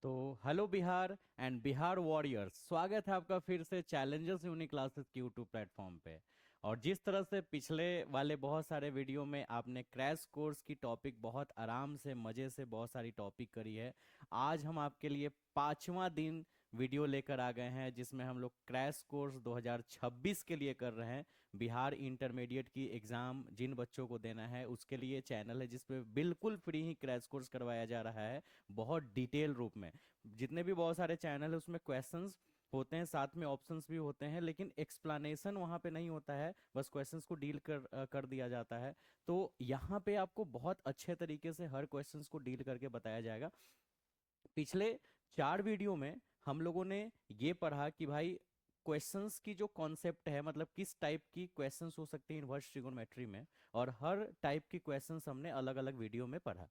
तो hello Bihar and Bihar warriors, स्वागत है आपका फिर से चैलेंजर्स यूनिक क्लासेस के यूट्यूब प्लेटफॉर्म पे। और जिस तरह से पिछले वाले बहुत सारे वीडियो में आपने क्रैश कोर्स की टॉपिक बहुत आराम से मज़े से बहुत सारी टॉपिक करी है, आज हम आपके लिए पांचवा दिन वीडियो लेकर आ गए हैं जिसमें हम लोग क्रैश कोर्स 2026 के लिए कर रहे हैं। बिहार इंटरमीडिएट की एग्ज़ाम जिन बच्चों को देना है उसके लिए चैनल है जिसपे बिल्कुल फ्री ही क्रैश कोर्स करवाया जा रहा है, बहुत डिटेल रूप में। जितने भी बहुत सारे चैनल है उसमें क्वेश्चंस होते हैं, साथ में ऑप्शंस भी होते हैं, लेकिन एक्सप्लेनेशन वहाँ पे नहीं होता है, बस क्वेश्चंस को डील कर दिया जाता है। तो यहाँ पे आपको बहुत अच्छे तरीके से हर क्वेश्चंस को डील करके बताया जाएगा। पिछले 4 वीडियो में हम लोगों ने ये पढ़ा कि भाई क्वेश्चंस की जो कॉन्सेप्ट है, मतलब किस टाइप की क्वेश्चंस हो सकते हैं इनवर्स ट्रिगोनोमेट्री में, और हर टाइप की क्वेश्चंस हमने अलग अलग वीडियो में पढ़ा।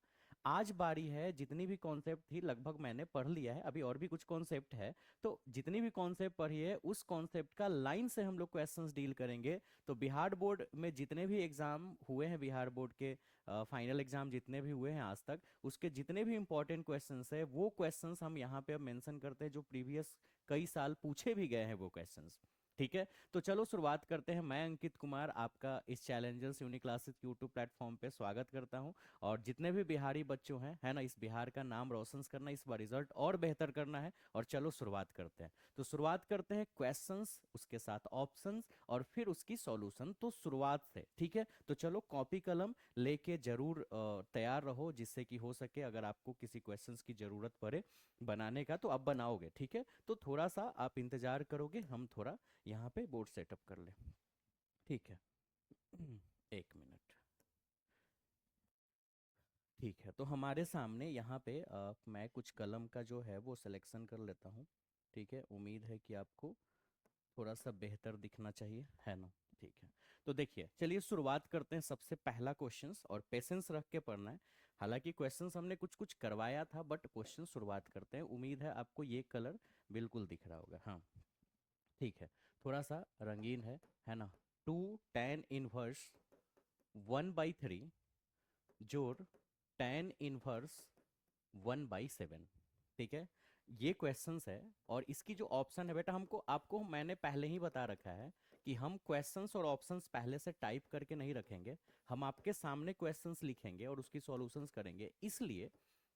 आज बारी है, जितनी भी कॉन्सेप्ट थी लगभग मैंने पढ़ लिया है, अभी और भी कुछ कॉन्सेप्ट है। तो जितनी भी कॉन्सेप्ट पढ़ी है उस कॉन्सेप्ट का लाइन से हम लोग क्वेश्चंस डील करेंगे। तो बिहार बोर्ड में जितने भी एग्जाम हुए हैं, बिहार बोर्ड के फाइनल एग्जाम जितने भी हुए हैं आज तक, उसके जितने भी इंपॉर्टेंट क्वेश्चंस है वो क्वेश्चंस हम यहाँ पे अब मेंशन करते हैं, जो प्रीवियस कई साल पूछे भी गए हैं वो क्वेश्चंस। ठीक है, तो चलो शुरुआत करते हैं। मैं अंकित कुमार आपका इस Challengers unique classes YouTube platform पे स्वागत करता हूं। और जितने भी बिहारी बच्चों हैं, है ना, इस बिहार का नाम रोशन करना, इस बार रिजल्ट और बेहतर करना है। और चलो शुरुआत करते हैं। तो शुरुआत करते हैं क्वेश्चंस, उसके साथ ऑप्शंस और फिर उसकी सॉल्यूशन। तो शुरुआत से, ठीक है, तो चलो कॉपी कलम लेके जरूर तैयार रहो, जिससे कि हो सके अगर आपको किसी क्वेश्चंस की जरूरत पड़े बनाने का तो आप बनाओगे। ठीक है, तो थोड़ा सा आप इंतजार करोगे, हम थोड़ा यहाँ पे बोर्ड सेटअप कर ले। ठीक है। 1 मिनट। ठीक है, तो हमारे सामने यहाँ पे मैं कुछ कलम का जो है वो सिलेक्शन कर लेता हूँ। ठीक है, उम्मीद है कि आपको थोड़ा सा बेहतर दिखना चाहिए, है ना। ठीक है, तो देखिए, चलिए शुरुआत करते हैं। सबसे पहला क्वेश्चंस, और पेशेंस रख के पढ़ना है। हालांकि क्वेश्चंस हमने कुछ कुछ करवाया था, बट क्वेश्चन शुरुआत करते हैं। उम्मीद है आपको ये कलर बिल्कुल दिख रहा होगा। हाँ, ठीक है, थोड़ा सा रंगीन है ना। 2 tan 1 1/3 जोड़ tan 1 1/7। ठीक है, ये क्वेश्चंस है। और इसकी जो ऑप्शन है बेटा, हमको आपको मैंने पहले ही बता रखा है कि हम क्वेश्चंस और ऑप्शंस पहले से टाइप करके नहीं रखेंगे। हम आपके सामने क्वेश्चंस लिखेंगे और उसकी सॉल्यूशंस करेंगे, इसलिए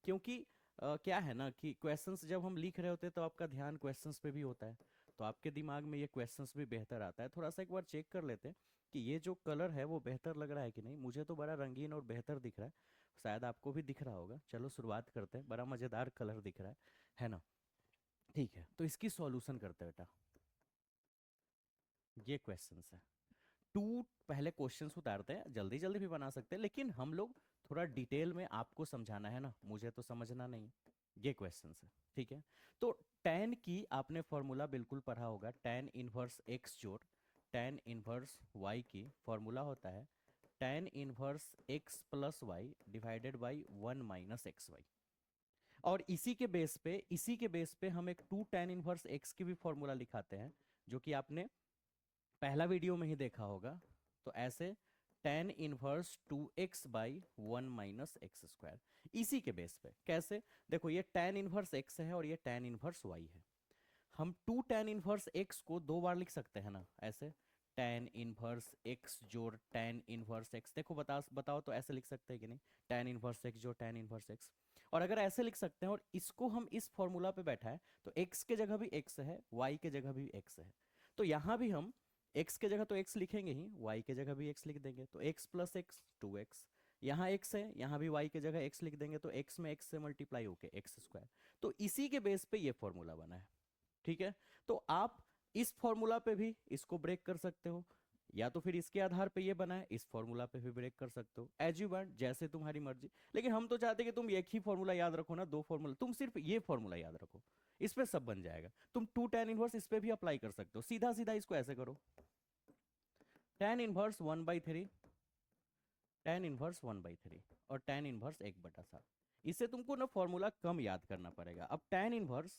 क्योंकि क्या है ना कि क्वेश्चंस जब हम लिख रहे होते हैं तो आपका ध्यान क्वेश्चंस पे भी होता है, तो आपके दिमाग में ये क्वेश्चंस भी बेहतर आता है। थोड़ा सा एक बार चेक कर लेते हैं कि ये जो कलर है वो बेहतर लग रहा है कि नहीं। मुझे तो बड़ा रंगीन और बेहतर दिख रहा है, शायद आपको भी दिख रहा होगा। चलो शुरुआत करते हैं, बड़ा मज़ेदार कलर दिख रहा है ना। ठीक है, तो इसकी सॉल्यूशन करते हैं बेटा। ये क्वेश्चंस है। टू पहले क्वेश्चंस उतारते हैं, जल्दी जल्दी भी बना सकते हैं, लेकिन हम लोग थोड़ा डिटेल में आपको समझाना है ना, मुझे तो समझना नहीं। ये क्वेश्चंस है, ठीक है। तो tan की आपने फॉर्मूला बिल्कुल पढ़ा होगा। tan 1 x जोड़ tan 1 y की फॉर्मूला होता है tan 1 x+y divided by 1 - xy। और इसी के बेस पे हम एक 2 tan 1 x की भी फॉर्मूला लिखाते हैं, जो कि आपने पहला वीडियो में ही देखा होगा। तो ऐसे tan 1 2x/1 - x²। इसी के बेस पे कैसे, देखो ये tan 1 x है और ये tan 1 y है। हम 2 tan 1 x को 2 बार लिख सकते हैं ना, ऐसे tan 1 x जोड़ tan 1 x। देखो बताओ तो ऐसे लिख सकते हैं कि नहीं, tan 1 x जोड़ tan 1 x। और अगर ऐसे लिख सकते हैं और इसको हम इस फॉर्मूला पे बैठा है, तो x के जगह भी x है, y के जगह भी x है। तो यहाँ भी हम x के जगह तो x लिखेंगे ही, y के जगह भी x लिख देंगे, तो x+x 2x। यहाँ x है, यहाँ भी y के जगह x लिख देंगे, तो x में x से मल्टीप्लाई होके x²। तो इसी के बेस पे ये फॉर्मूला बना है। ठीक है, तो आप इस फॉर्मूला पे भी इसको ब्रेक कर सकते हो, या तो फिर इसके आधार पे ये बना है, इस फॉर्मूला पे भी ब्रेक कर सकते हो, एज यू वांट, जैसे तुम्हारी मर्जी। लेकिन हम तो चाहते कि तुम एक ही फॉर्मूला याद रखो ना, दो फॉर्मूला, तुम सिर्फ ये फॉर्मूला याद रखो, इस पे सब बन जाएगा। तुम 2 tan 1 इस पे भी अप्लाई कर सकते हो, सीधा सीधा इसको ऐसे करो। tan 1 1/3, tan 1 1/3 और tan 1 1/7। इससे तुमको ना फॉर्मूला कम याद करना पड़ेगा। अब tan 1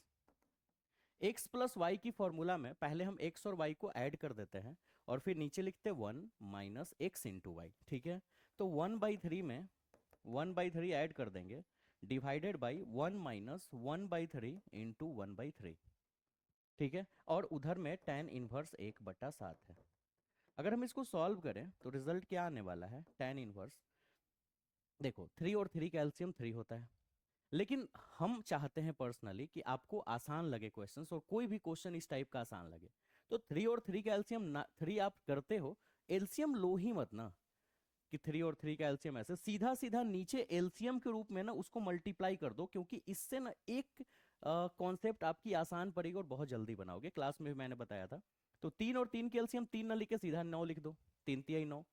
x+y की फॉर्मूला में पहले हम x और y को ऐड कर देते हैं, और फिर नीचे लिखते हैं 1 - x × y। ठीक है, तो 1/3 में 1/3 ऐड कर देंगे, डिवाइडेड बाई 1 - 1/3 इंटू 1/3। ठीक है, और उधर में tan इनवर्स 1/7 है। अगर हम इसको सॉल्व करें तो रिजल्ट क्या आने वाला है, tan इनवर्स, देखो 3 और 3 का एलसीएम 3 होता है, लेकिन हम चाहते हैं पर्सनली कि आपको आसान लगे क्वेश्चंस, और कोई भी क्वेश्चन इस टाइप का आसान लगे। तो 3 और 3 का एलसीएम ना 3 आप करते हो, एलसीएम लो ही मत ना, कि 3 और 3 का एलसीएम ऐसे सीधा सीधा नीचे एलसीएम के रूप में ना उसको मल्टीप्लाई कर दो, क्योंकि इससे ना एक कॉन्सेप्ट आपकी आसान पड़ेगी और बहुत जल्दी बनाओगे। क्लास में भी मैंने बताया था। तो 3 और 3 के एलसीएम 3 ना लिख के सीधा 9 लिख दो, 3 तिहाई 9।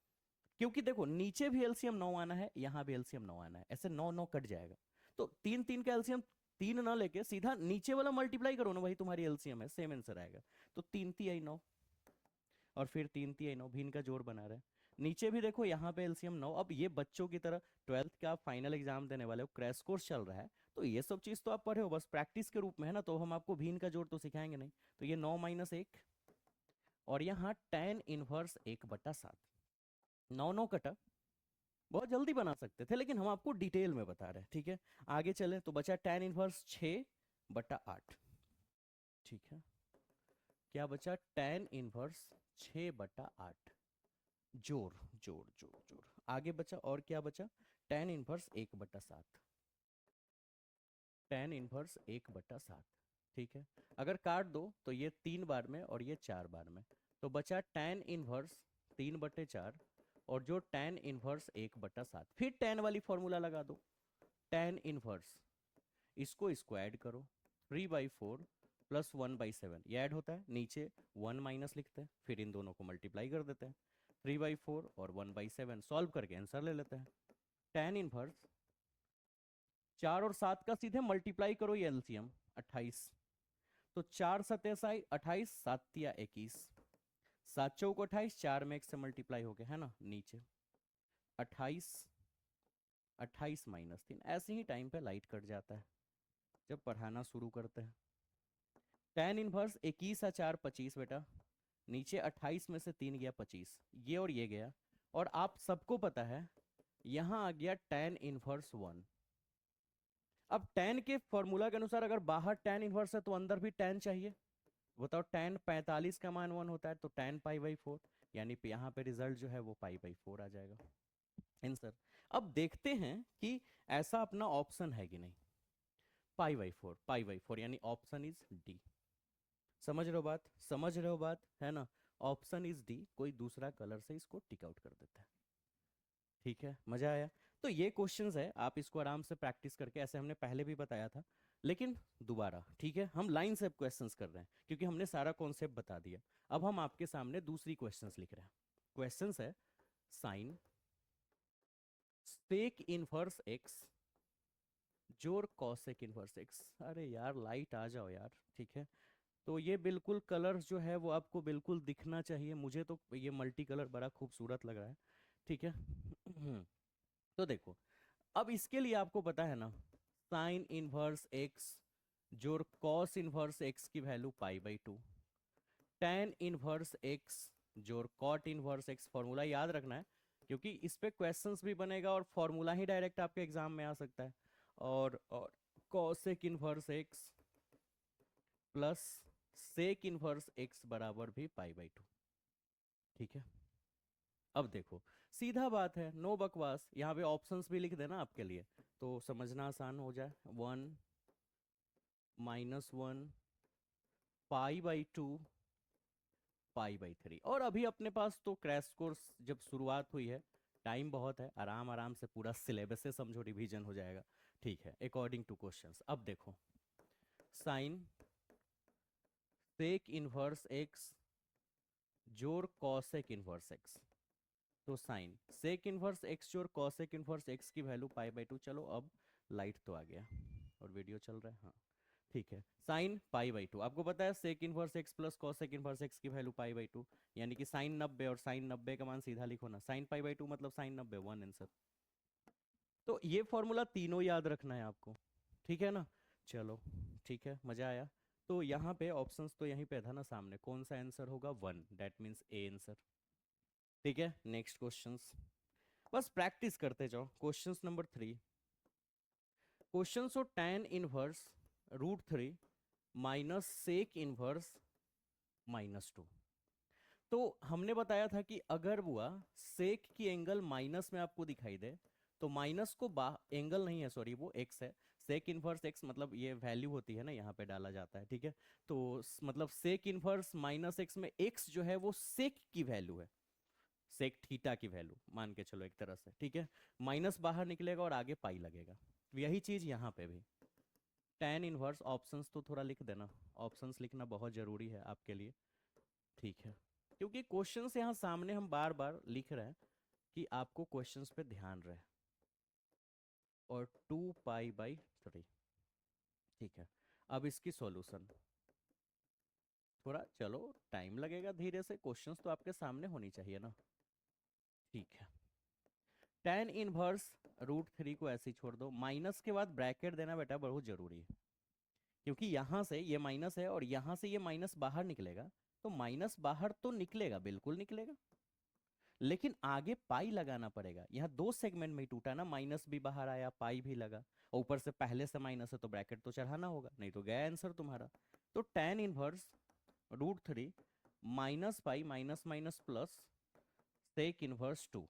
क्योंकि देखो नीचे भी एलसीएम 9 आना है, यहाँ भी एलसीएम 9 आना है, ऐसे 9 9 कट जाएगा। तो 3 3 का एलसीएम 3 ना लेके सीधा नीचे वाला मल्टीप्लाई करो ना, वही तुम्हारी एलसीएम है, सेम आंसर आएगा। तो 3 तिहाई 9 और फिर 3 तिहाई 9 भी इनका जोड़ बना रहे हैं। नीचे भी देखो यहाँ पे एलसीएम 9। अब ये बच्चों की तरह 12th का फाइनल एग्जाम देने वाले हो, क्रैश कोर्स चल रहा है, तो ये सब चीज तो आप पढ़े हो, बस प्रैक्टिस के रूप में है ना, तो हम आपको भी इनका जोड़ तो सिखाएंगे नहीं। तो ये 9 - 1 और यहाँ tan इनवर्स 1/7। 9 9 कटा, बहुत जल्दी बना सकते थे, लेकिन हम आपको डिटेल में बता रहे हैं। ठीक है, आगे चले तो बचा tan इनवर्स 6/8। ठीक है, क्या बचा, tan इनवर्स 6/8। जोड़ जोड़ जोड़ जोड़, आगे बचा और क्या बचा, tan इनवर्स 1/7। tan inverse 1/7। ठीक है, अगर काट दो तो ये 3 बार में और ये 4 बार में, तो बचा tan इनवर्स 3/4 और जो tan इनवर्स 1/7। फिर tan वाली फॉर्मूला लगा दो, tan इनवर्स, इसको इसको ऐड करो, 3/4 प्लस 1/7, ये ऐड होता है, नीचे 1 माइनस लिखते हैं, फिर इन दोनों को मल्टीप्लाई कर देते हैं। 3/4 और 1/7 सॉल्व करके आंसर ले लेते हैं। tan इनवर्स 4 और 7 का सीधे मल्टीप्लाई करो, ये एलसीएम 28। तो 4 सत्ताईस 28, 7 तिया 21, 7 चौक 28, 4 में 1 से मल्टीप्लाई हो गया है ना, नीचे 28, 28 - 3। ऐसे ही टाइम पे लाइट कट जाता है जब पढ़ाना शुरू करते हैं। tan इनवर्स 21 और 4 25 बेटा, नीचे 28 में से 3 गया 25, ये और ये गया, और आप सबको पता है यहाँ आ गया tan इनवर्स 1। अब tan के फॉर्मूला के अनुसार अगर बाहर tan इनवर्स है तो अंदर भी tan चाहिए। बताओ, tan 45 का मान 1 होता है, तो tan π/4, यानी यहाँ पे रिजल्ट जो है वो π/4 आ जाएगा आंसर। अब देखते हैं कि ऐसा अपना ऑप्शन है कि नहीं। π/4 यानी ऑप्शन इज डी। समझ रहे हो बात, समझ रहे हो बात, है ना। ऑप्शन इज डी, कोई दूसरा कलर से इसको टिक आउट कर देता है। ठीक है, मजा आया। तो ये क्वेश्चंस है, आप इसको आराम से प्रैक्टिस करके, ऐसे हमने पहले भी बताया था, लेकिन दोबारा, ठीक है, हम लाइन से क्वेश्चंस कर रहे हैं क्योंकि हमने सारा कॉन्सेप्ट बता दिया। अब हम आपके सामने दूसरी क्वेश्चंस लिख रहे हैं। क्वेश्चंस है साइन सेक इनवर्स एक्स जोड़ कॉसेक इनवर्स एक्स। अरे यार लाइट आ जाओ यार, ठीक है। तो ये बिल्कुल कलर्स जो है वो आपको बिल्कुल दिखना चाहिए, मुझे तो ये मल्टी कलर बड़ा खूबसूरत लग रहा है। ठीक है तो देखो, अब इसके लिए आपको पता है ना, साइन इनवर्स एक्स जोड़ कॉस इनवर्स एक्स की वैल्यू π/2, tan इनवर्स एक्स जोड़ कॉट इनवर्स एक्स, फॉर्मूला याद रखना है क्योंकि इस पे क्वेश्चंस भी बनेगा और फॉर्मूला ही डायरेक्ट आपके एग्जाम में आ सकता है। और cosec inverse x plus sec inverse x बराबर भी π/2। ठीक है, अब देखो सीधा बात है, नो बकवास, यहाँ पे ऑप्शंस भी लिख देना आपके लिए तो समझना आसान हो जाए। 1 -1 π/2 π/3। और अभी अपने पास तो क्रैश कोर्स जब शुरुआत हुई है, टाइम बहुत है, आराम आराम से पूरा सिलेबस से समझो, रिवीजन हो जाएगा। ठीक है, अकॉर्डिंग टू क्वेश्चंस। अब देखो, साइन सेक इनवर्स एक्स जोड़ कॉसेक इनवर्स एक्स, तो साइन सेक इनवर्स एक्स जोड़ कॉसेक इनवर्स एक्स की वैल्यू π/2। चलो अब लाइट तो आ गया और वीडियो चल रहा है, हाँ ठीक है। साइन π/2, आपको पता है sec inverse x plus cosec inverse x की वैल्यू π/2, यानी कि साइन 90 और साइन 90 का मान सीधा लिखो ना, साइन π/2 मतलब साइन 90, 1 आंसर। तो ये फॉर्मूला तीनों याद रखना है आपको, ठीक है ना। चलो ठीक है, मजा आया। तो यहाँ पे ऑप्शंस तो यहीं पे था ना सामने, कौन सा आंसर होगा, 1, दैट मीन्स ए आंसर। ठीक है, नेक्स्ट क्वेश्चंस, बस प्रैक्टिस करते जाओ। Questions number 3, question so tan inverse √3 minus sec inverse -2। तो हमने बताया था कि अगर हुआ सेक की एंगल माइनस में आपको दिखाई दे तो माइनस को एंगल नहीं है, सॉरी, वो एक्स है। सेक इनवर्स एक्स मतलब ये वैल्यू होती है ना, यहाँ पे डाला जाता है, ठीक है। तो मतलब सेक इनवर्स -x में एक्स जो है वो सेक की वैल्यू है, सेक थीटा की वैल्यू मान के चलो एक तरह से, ठीक है। माइनस बाहर निकलेगा और आगे पाई लगेगा। तो यही चीज यहाँ पे भी tan इनवर्स, ऑप्शंस तो थोड़ा लिख देना, ऑप्शंस लिखना बहुत जरूरी है आपके लिए, ठीक है। क्योंकि क्वेश्चंस यहाँ सामने हम बार बार लिख रहे हैं कि आपको क्वेश्चंस पे ध्यान रहे। और 2π/3, ठीक है। अब इसकी सॉल्यूशन थोड़ा चलो टाइम लगेगा, धीरे से, क्वेश्चंस तो आपके सामने होनी चाहिए ना, ठीक है। tan इनवर्स √3 को ऐसे ही छोड़ दो, माइनस के बाद ब्रैकेट देना बेटा बहुत जरूरी है, क्योंकि यहां से ये माइनस है और यहां से ये माइनस बाहर निकलेगा। तो माइनस बाहर तो निकलेगा, बिल्कुल निकलेगा, लेकिन आगे पाई लगाना पड़ेगा। यहाँ दो सेगमेंट में ही टूटा ना, माइनस भी बाहर आया, पाई भी लगा, और ऊपर से पहले से माइनस है तो ब्रैकेट तो चढ़ाना होगा, नहीं तो गया आंसर तुम्हारा। तो tan inverse √3 minus pi minus minus plus sec inverse 2।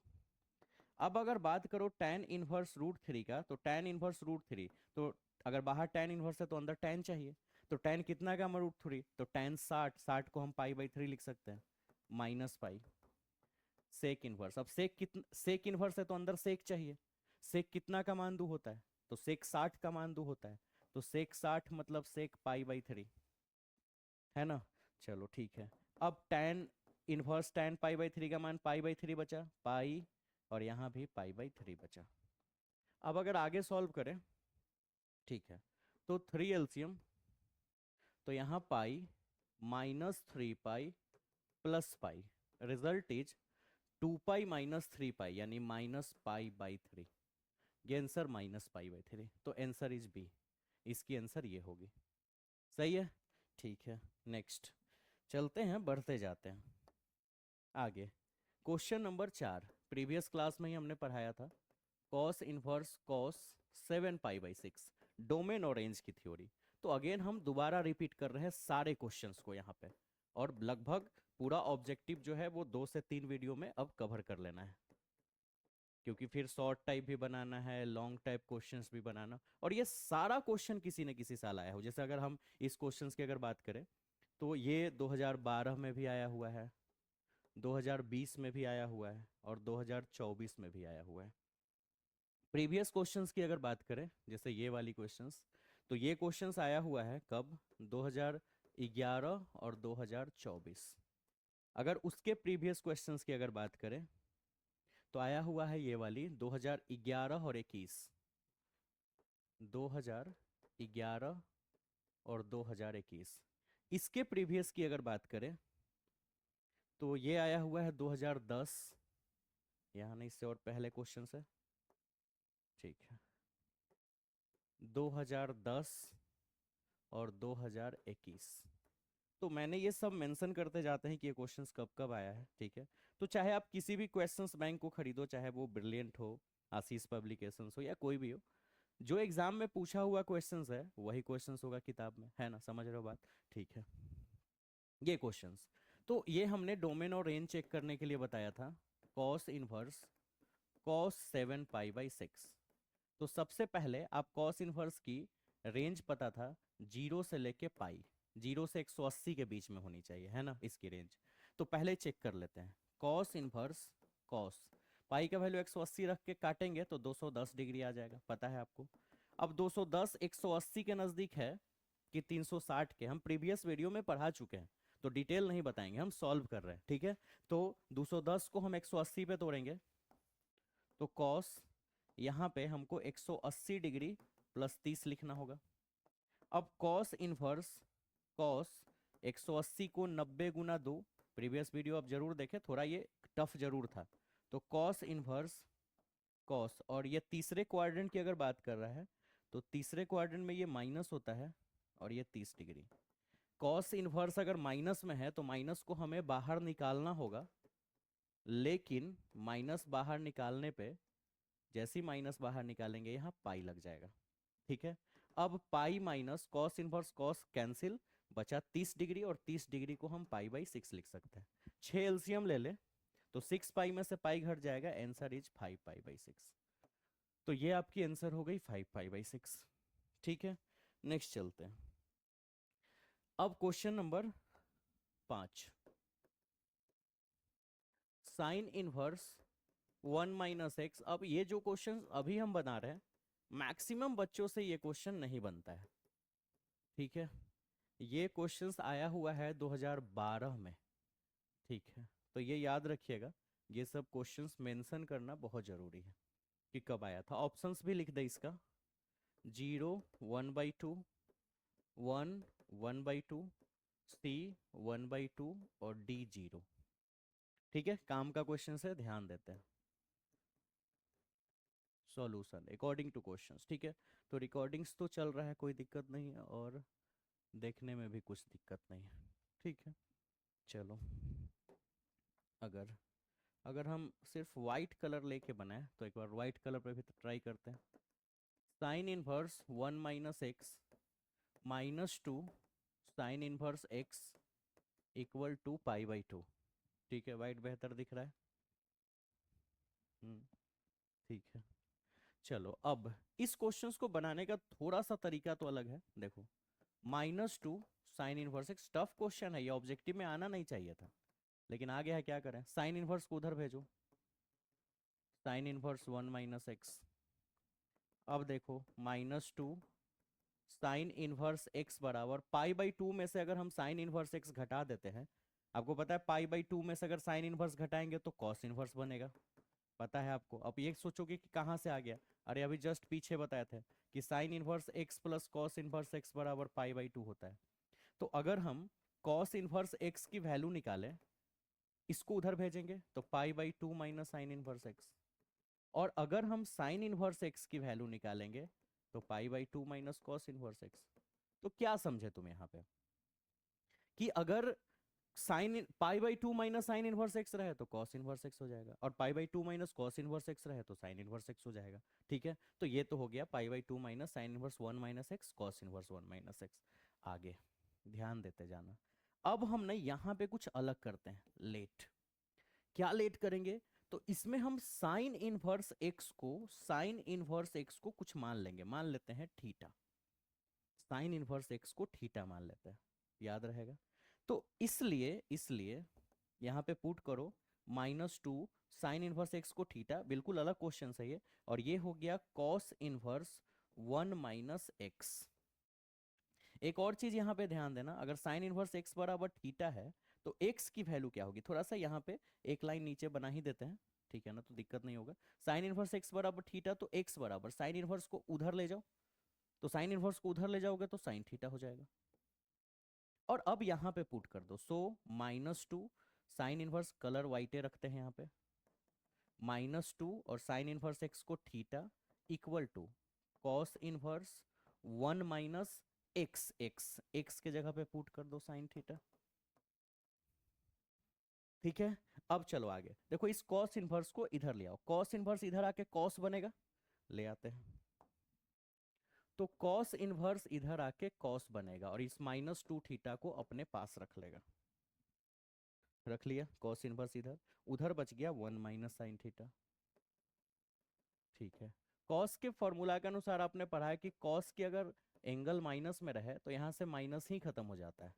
अब अगर बात करो tan इनवर्स √3 का, तो tan इनवर्स √3, तो अगर बाहर tan इनवर्स है तो अंदर tan चाहिए। तो tan कितना का √3, तो tan 60, 60 को हम π/3 लिख सकते हैं, माइनस पाई सेक इनवर्स। अब सेक इनवर्स है तो अंदर सेक चाहिए। सेक कितना का मान दू होता है, तो सेक 60 का मान दू होता है, तो सेक 60 मतलब सेक π/3, है ना। चलो ठीक है। अब tan इनवर्स tan π/3 का मान π/3 बचा, पाई, और यहाँ भी π/3 बचा। अब अगर आगे सॉल्व करें, ठीक है, तो 3 एलसीएम, तो यहाँ पाई -3π प्लस पाई, रिजल्ट इज 2π -3π, यानी -π/3। ये आंसर -π/3, तो आंसर इज बी, इसकी आंसर ये होगी। सही है, ठीक है। नेक्स्ट चलते हैं, बढ़ते जाते हैं आगे। क्वेश्चन नंबर 4 प्रीवियस क्लास में ही हमने पढ़ाया था, कॉस इनवर्स कॉस 7π/6, डोमेन और रेंज की थ्योरी। तो अगेन हम दोबारा रिपीट कर रहे हैं सारे क्वेश्चंस को यहाँ पे, और लगभग पूरा ऑब्जेक्टिव जो है वो 2 से 3 वीडियो में अब कवर कर लेना है, क्योंकि फिर शॉर्ट टाइप भी बनाना है, लॉन्ग टाइप क्वेश्चंस भी बनाना, और ये सारा क्वेश्चन किसी न किसी साल आया हो। जैसे अगर हम इस क्वेश्चंस की अगर बात करें, तो ये 2012 में भी आया हुआ है, 2020 में भी आया हुआ है, और 2024 में भी आया हुआ है। प्रीवियस क्वेश्चंस की अगर बात करें, जैसे ये वाली क्वेश्चंस, तो ये क्वेश्चंस आया हुआ है कब, 2011 और 2024। अगर उसके प्रीवियस क्वेश्चंस की अगर बात करें, तो आया हुआ है ये वाली 2011 और 21, 2011 और 2021। इसके प्रीवियस की अगर बात करें, तो ये आया हुआ है 2010, यहाँ नहीं, इससे और पहले क्वेश्चन है, ठीक है, 2010 और 2021। तो मैंने ये सब मेंशन करते जाते हैं कि ये क्वेश्चंस कब कब आया है, ठीक है। तो चाहे आप किसी भी क्वेश्चंस बैंक को खरीदो, चाहे वो ब्रिलियंट हो, आशीष पब्लिकेशंस हो, या कोई भी हो, जो एग्जाम में पूछा हुआ क्वेश्चंस है वही क्वेश्चंस होगा किताब में, है ना, समझ रहे हो बात, ठीक है। ये क्वेश्चंस, तो ये हमने डोमेन और रेंज चेक करने के लिए बताया था, कॉस इनवर्स कॉस 7π/6। तो सबसे पहले आप कॉस इनवर्स की रेंज पता था, 0 से लेके पाई, 0 से 180 के बीच में होनी चाहिए, है ना, इसकी रेंज। तो पहले चेक कर लेते हैं, कॉस इनवर्स कॉस, पाई का वैल्यू 180 रख के काटेंगे तो 210 डिग्री आ जाएगा, पता है आपको। अब 210 180 के नज़दीक है कि 360 के, हम प्रीवियस वीडियो में पढ़ा चुके हैं, तो डिटेल नहीं बताएंगे, हम सॉल्व कर रहे हैं, ठीक है। तो 210 को हम 180 पे तोड़ेंगे, तो कॉस यहाँ पे हमको 180 डिग्री प्लस 30 लिखना होगा। अब कॉस इनवर्स कॉस 180 को 90 गुना 2, प्रीवियस वीडियो आप जरूर देखें, थोड़ा ये टफ जरूर था। तो कॉस इनवर्स कॉस, और ये तीसरे क्वाड्रेंट की अगर बात कर रहा है, तो तीसरे क्वाड्रेंट में ये माइनस होता है, और ये 30 डिग्री। कॉस इनवर्स अगर माइनस में है तो माइनस को हमें बाहर निकालना होगा, लेकिन माइनस बाहर निकालने पे, जैसे ही माइनस बाहर निकालेंगे यहाँ पाई लग जाएगा, ठीक है। अब pi minus cos inverse cos cancel, बचा 30 डिग्री, और 30 डिग्री को हम पाई बाई 6 लिख सकते हैं। 6 एलसीएम ले ले तो 6 पाई में से पाई घट जाएगा, आंसर इज 5 पाई बाई 6। तो ये आपकी आंसर हो गई 5 पाई बाई 6। ठीक है, नेक्स्ट चलते हैं। अब question number 5, sign inverse 1 - x। अब ये जो क्वेश्चन अभी हम बना रहे हैं, मैक्सिमम बच्चों से ये क्वेश्चन नहीं बनता है। ठीक है, ये क्वेश्चंस आया हुआ है 2012 में। ठीक है, तो ये याद रखिएगा, ये सब क्वेश्चंस मेंशन करना बहुत जरूरी है कि कब आया था। ऑप्शंस भी लिख दे इसका, 0 1/2, 1 1/2, C 1/2 और D 0। ठीक है, काम का क्वेश्चन है, ध्यान देते हैं। Solution according to questions. ठीक है, तो रिकॉर्डिंग्स तो चल रहा है, कोई दिक्कत नहीं है, और देखने में भी कुछ दिक्कत नहीं है। ठीक है, चलो, अगर अगर हम सिर्फ वाइट कलर लेके बनाए तो एक बार वाइट कलर पे भी तो ट्राई करते हैं। Sine inverse 1 - x -2 sine inverse x equal to π/2। ठीक है, वाइट बेहतर दिख रहा है। ठीक है, चलो अब इस क्वेश्चंस को बनाने का थोड़ा सा तरीका तो अलग है। देखो, -2 sine inverse x, tough question है ये, ऑब्जेक्टिव में आना नहीं चाहिए था, लेकिन आ गया है, क्या करें। साइन इनवर्स को उधर भेजो, साइन इनवर्स 1 - x। अब देखो, -2 साइन इनवर्स x बराबर π/2 में से अगर हम साइन इनवर्स x घटा देते हैं, आपको पता है π/2 में से अगर साइन इनवर्स घटाएंगे तो कॉस इनवर्स बनेगा, पता है आपको। अब ये सोचोगे कि कहाँ से आ गया, अरे अभी जस्ट पीछे बताए थे कि sign inverse x plus cos inverse x बराबर π/2 होता है। तो अगर हम कॉस इनवर्स x की वैल्यू निकालें, इसको उधर भेजेंगे तो π/2 माइनस साइन इनवर्स x, और अगर हम साइन इनवर्स x की वैल्यू निकालेंगे तो π/2 माइनस कॉस इनवर्स x। तो क्या समझे तुम यहाँ पे कि अगर sine π/2 minus sine inverse x रहे तो कॉस इनवर्स एक्स हो जाएगा, और π/2 माइनस कॉस इनवर्स एक्स रहे तो साइन इनवर्स एक्स हो जाएगा। ठीक है, तो ये तो हो गया π/2 minus sine inverse 1 - x cos inverse 1 - x। आगे ध्यान देते जाना। अब हम ना यहाँ पे कुछ अलग करते हैं, लेट। क्या लेट करेंगे, तो इसमें हम साइन इनवर्स एक्स को कुछ मान लेंगे, मान लेते हैं थीटा। साइन इनवर्स एक्स को थीटा मान लेते हैं, याद रहेगा। तो इसलिए इसलिए यहाँ पे पुट करो -2 साइन इनवर्स एक्स को थीटा, बिल्कुल अलग क्वेश्चन है ये, और ये हो गया कॉस इनवर्स 1 - x। एक और चीज यहाँ पे ध्यान देना, अगर साइन इनवर्स एक्स बराबर थीटा है तो x की वैल्यू क्या होगी, थोड़ा सा यहाँ पे एक लाइन नीचे बना ही देते हैं, ठीक है ना, तो दिक्कत नहीं होगा। साइन इनवर्स एक्स बराबर थीटा, तो x बराबर साइन इनवर्स को उधर ले जाओ, तो साइन इनवर्स को उधर ले जाओगे तो साइन थीटा हो जाएगा। और अब यहां पे पुट कर दो, so -2 sine inverse, colour white रखते हैं यहाँ पे, -2 और साइन इनवर्स एक्स को theta equal to cos inverse 1 - x के जगह पे पुट कर दो साइन थीटा। ठीक है, अब चलो आगे देखो, इस कॉस इनवर्स को इधर ले आओ, कॉस इनवर्स इधर आके कॉस बनेगा, ले आते हैं। तो कॉस इनवर्स इधर आके कॉस बनेगा, और इस -2 थीटा को अपने पास रख लेगा, रख लिया कॉस इनवर्स इधर, उधर बच गया 1 - साइन थीटा। ठीक है, कॉस के फॉर्मूला के अनुसार आपने पढ़ा है कि कॉस की अगर एंगल माइनस में रहे तो यहां से माइनस ही खत्म हो जाता है,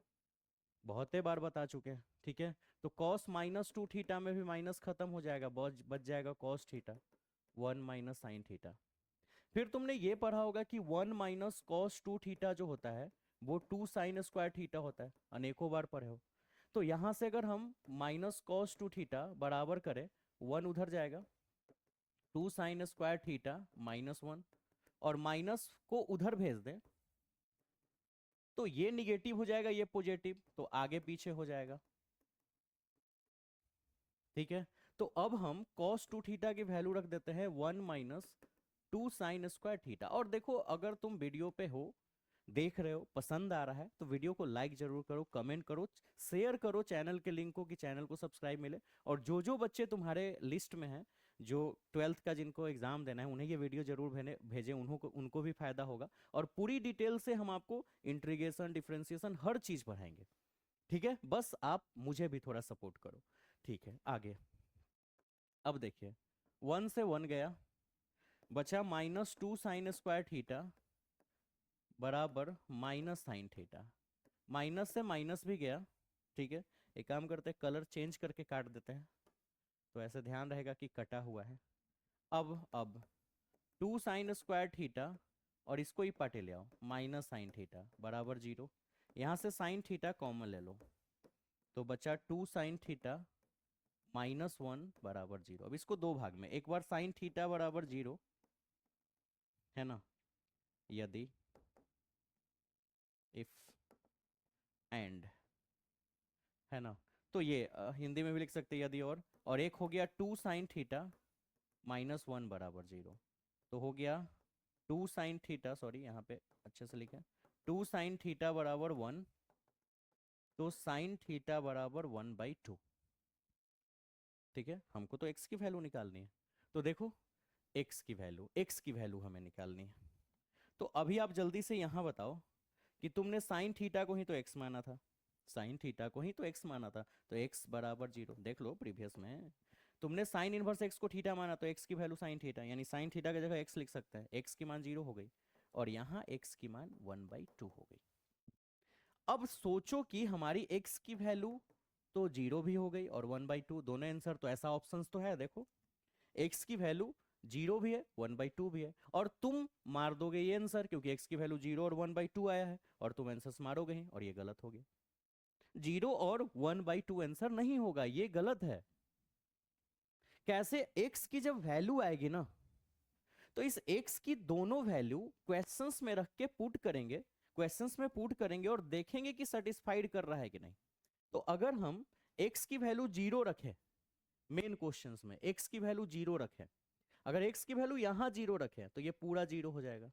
बहुते बार बता चुके हैं। ठीक है, तो कॉस -2 थीटा में भी माइनस खत्म हो जाएगा, बच जाएगा कॉस थीटा 1 - साइन थीटा। फिर तुमने ये पढ़ा होगा कि 1 - कॉस 2 थीटा जो होता है वो 2 साइन स्क्वायर थीटा होता है, अनेकों बार पढ़े हो। तो यहां से अगर हम -cos 2 थीटा बराबर करें, 1 उधर जाएगा, 2 साइन स्क्वायर थीटा -1, और माइनस को उधर भेज दें तो ये निगेटिव हो जाएगा, ये पॉजिटिव, तो आगे पीछे हो जाएगा। ठीक है, तो अब हम cos 2 थीटा की वैल्यू रख देते हैं 1 - 2 साइन स्क्वायर थीटा। और देखो, अगर तुम वीडियो पे हो, देख रहे हो, पसंद आ रहा है तो वीडियो को लाइक जरूर करो, कमेंट करो, शेयर करो चैनल के लिंक को कि चैनल को सब्सक्राइब मिले। और जो जो बच्चे तुम्हारे लिस्ट में हैं जो 12th का जिनको एग्जाम देना है उन्हें ये वीडियो जरूर भेजें, उनको भी फायदा होगा। और पूरी डिटेल से हम आपको इंटीग्रेशन, डिफरेंशिएशन हर चीज पढ़ाएंगे। ठीक है, बस आप मुझे भी थोड़ा सपोर्ट करो। ठीक है, आगे। अब देखिए, 1 से 1 गया, बचा -2 sin² थीटा बराबर -sin थीटा। माइनस से माइनस भी गया। ठीक है, एक काम करते हैं, कलर चेंज करके काट देते हैं, तो ऐसे ध्यान रहेगा कि कटा हुआ है। अब 2 sin² थीटा, और इसको ही पाटे ले आओ, -sin थीटा बराबर 0। यहाँ से sin थीटा कॉमन ले लो, तो बचा 2 sin थीटा -1 बराबर 0। अब इसको दो भाग में, एक बार sin थीटा बराबर 0 है ना, यदि इफ एंड, है ना, तो ये हिंदी में भी लिख सकते हैं यदि, और एक हो गया 2 sin थीटा -1 बराबर 0। तो हो गया 2 sin थीटा, सॉरी यहाँ पे अच्छे से लिखे, 2 sin थीटा बराबर 1, तो sin थीटा बराबर 1/2। ठीक है, हमको तो x की वैल्यू निकालनी है, तो देखो x की वैल्यू हमें निकालनी है। तो अभी आप जल्दी से यहाँ बताओ कि तुमने साइन थीटा को ही तो x माना था, साइन थीटा को ही तो x माना था, तो x बराबर 0। देख लो प्रीवियस में तुमने साइन इनवर्स x को थीटा माना, तो x की वैल्यू साइन थीटा, यानी साइन थीटा की जगह x लिख सकता है, x की मान 0 हो गई, और यहाँ x की मान 1/2 हो गई। अब सोचो कि हमारी x की वैल्यू तो 0 भी हो गई और 1/2, दोनों आंसर तो ऐसा ऑप्शंस तो है, देखो x की वैल्यू 0 भी है, 1/2 भी है, और तुम मार दोगे ये आंसर, क्योंकि x की वैल्यू 0 और 1/2 आया है, और तुम आंसर्स मारोगे ही, और ये गलत हो गया। 0 और 1/2 आंसर नहीं होगा, ये गलत है। कैसे? x की जब वैल्यू आएगी ना, तो इस x की दोनों वैल्यू क्वेश्चंस में रख के पुट करेंगे, क्वेश्चंस में पुट करेंगे और देखेंगे कि सेटिस्फाइड कर रहा है कि नहीं। तो अगर हम x की वैल्यू 0 रखें, मेन क्वेश्चंस में x की वैल्यू 0 रखें, अगर x की वैल्यू यहां 0 रखें तो ये पूरा 0 हो जाएगा,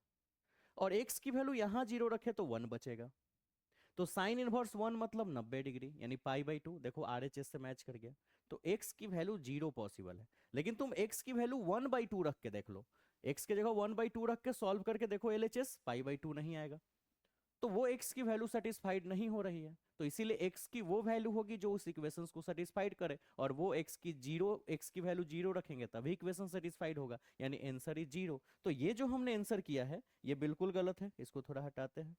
और x की वैल्यू यहां 0 रखें तो 1 बचेगा। तो साइन इनवर्स 1 मतलब 90 डिग्री, यानी π/2। देखो RHS से मैच कर गया, तो x की वैल्यू 0 पॉसिबल है। लेकिन तुम x की वैल्यू 1/2 रख के देख लो, x की जगह 1/2 रख के सॉल्व करके देखो LHS, π/2 नहीं आएगा, तो वो x की वैल्यू सेटिस्फाइड नहीं हो रही है। तो इसीलिए x की वो वैल्यू होगी जो उस इक्वेशंस को सेटिस्फाइड करे, और वो x की वैल्यू 0 रखेंगे तभी इक्वेशन सेटिस्फाइड होगा, यानी आंसर इज 0। तो ये जो हमने आंसर किया है ये बिल्कुल गलत है, इसको थोड़ा हटाते हैं।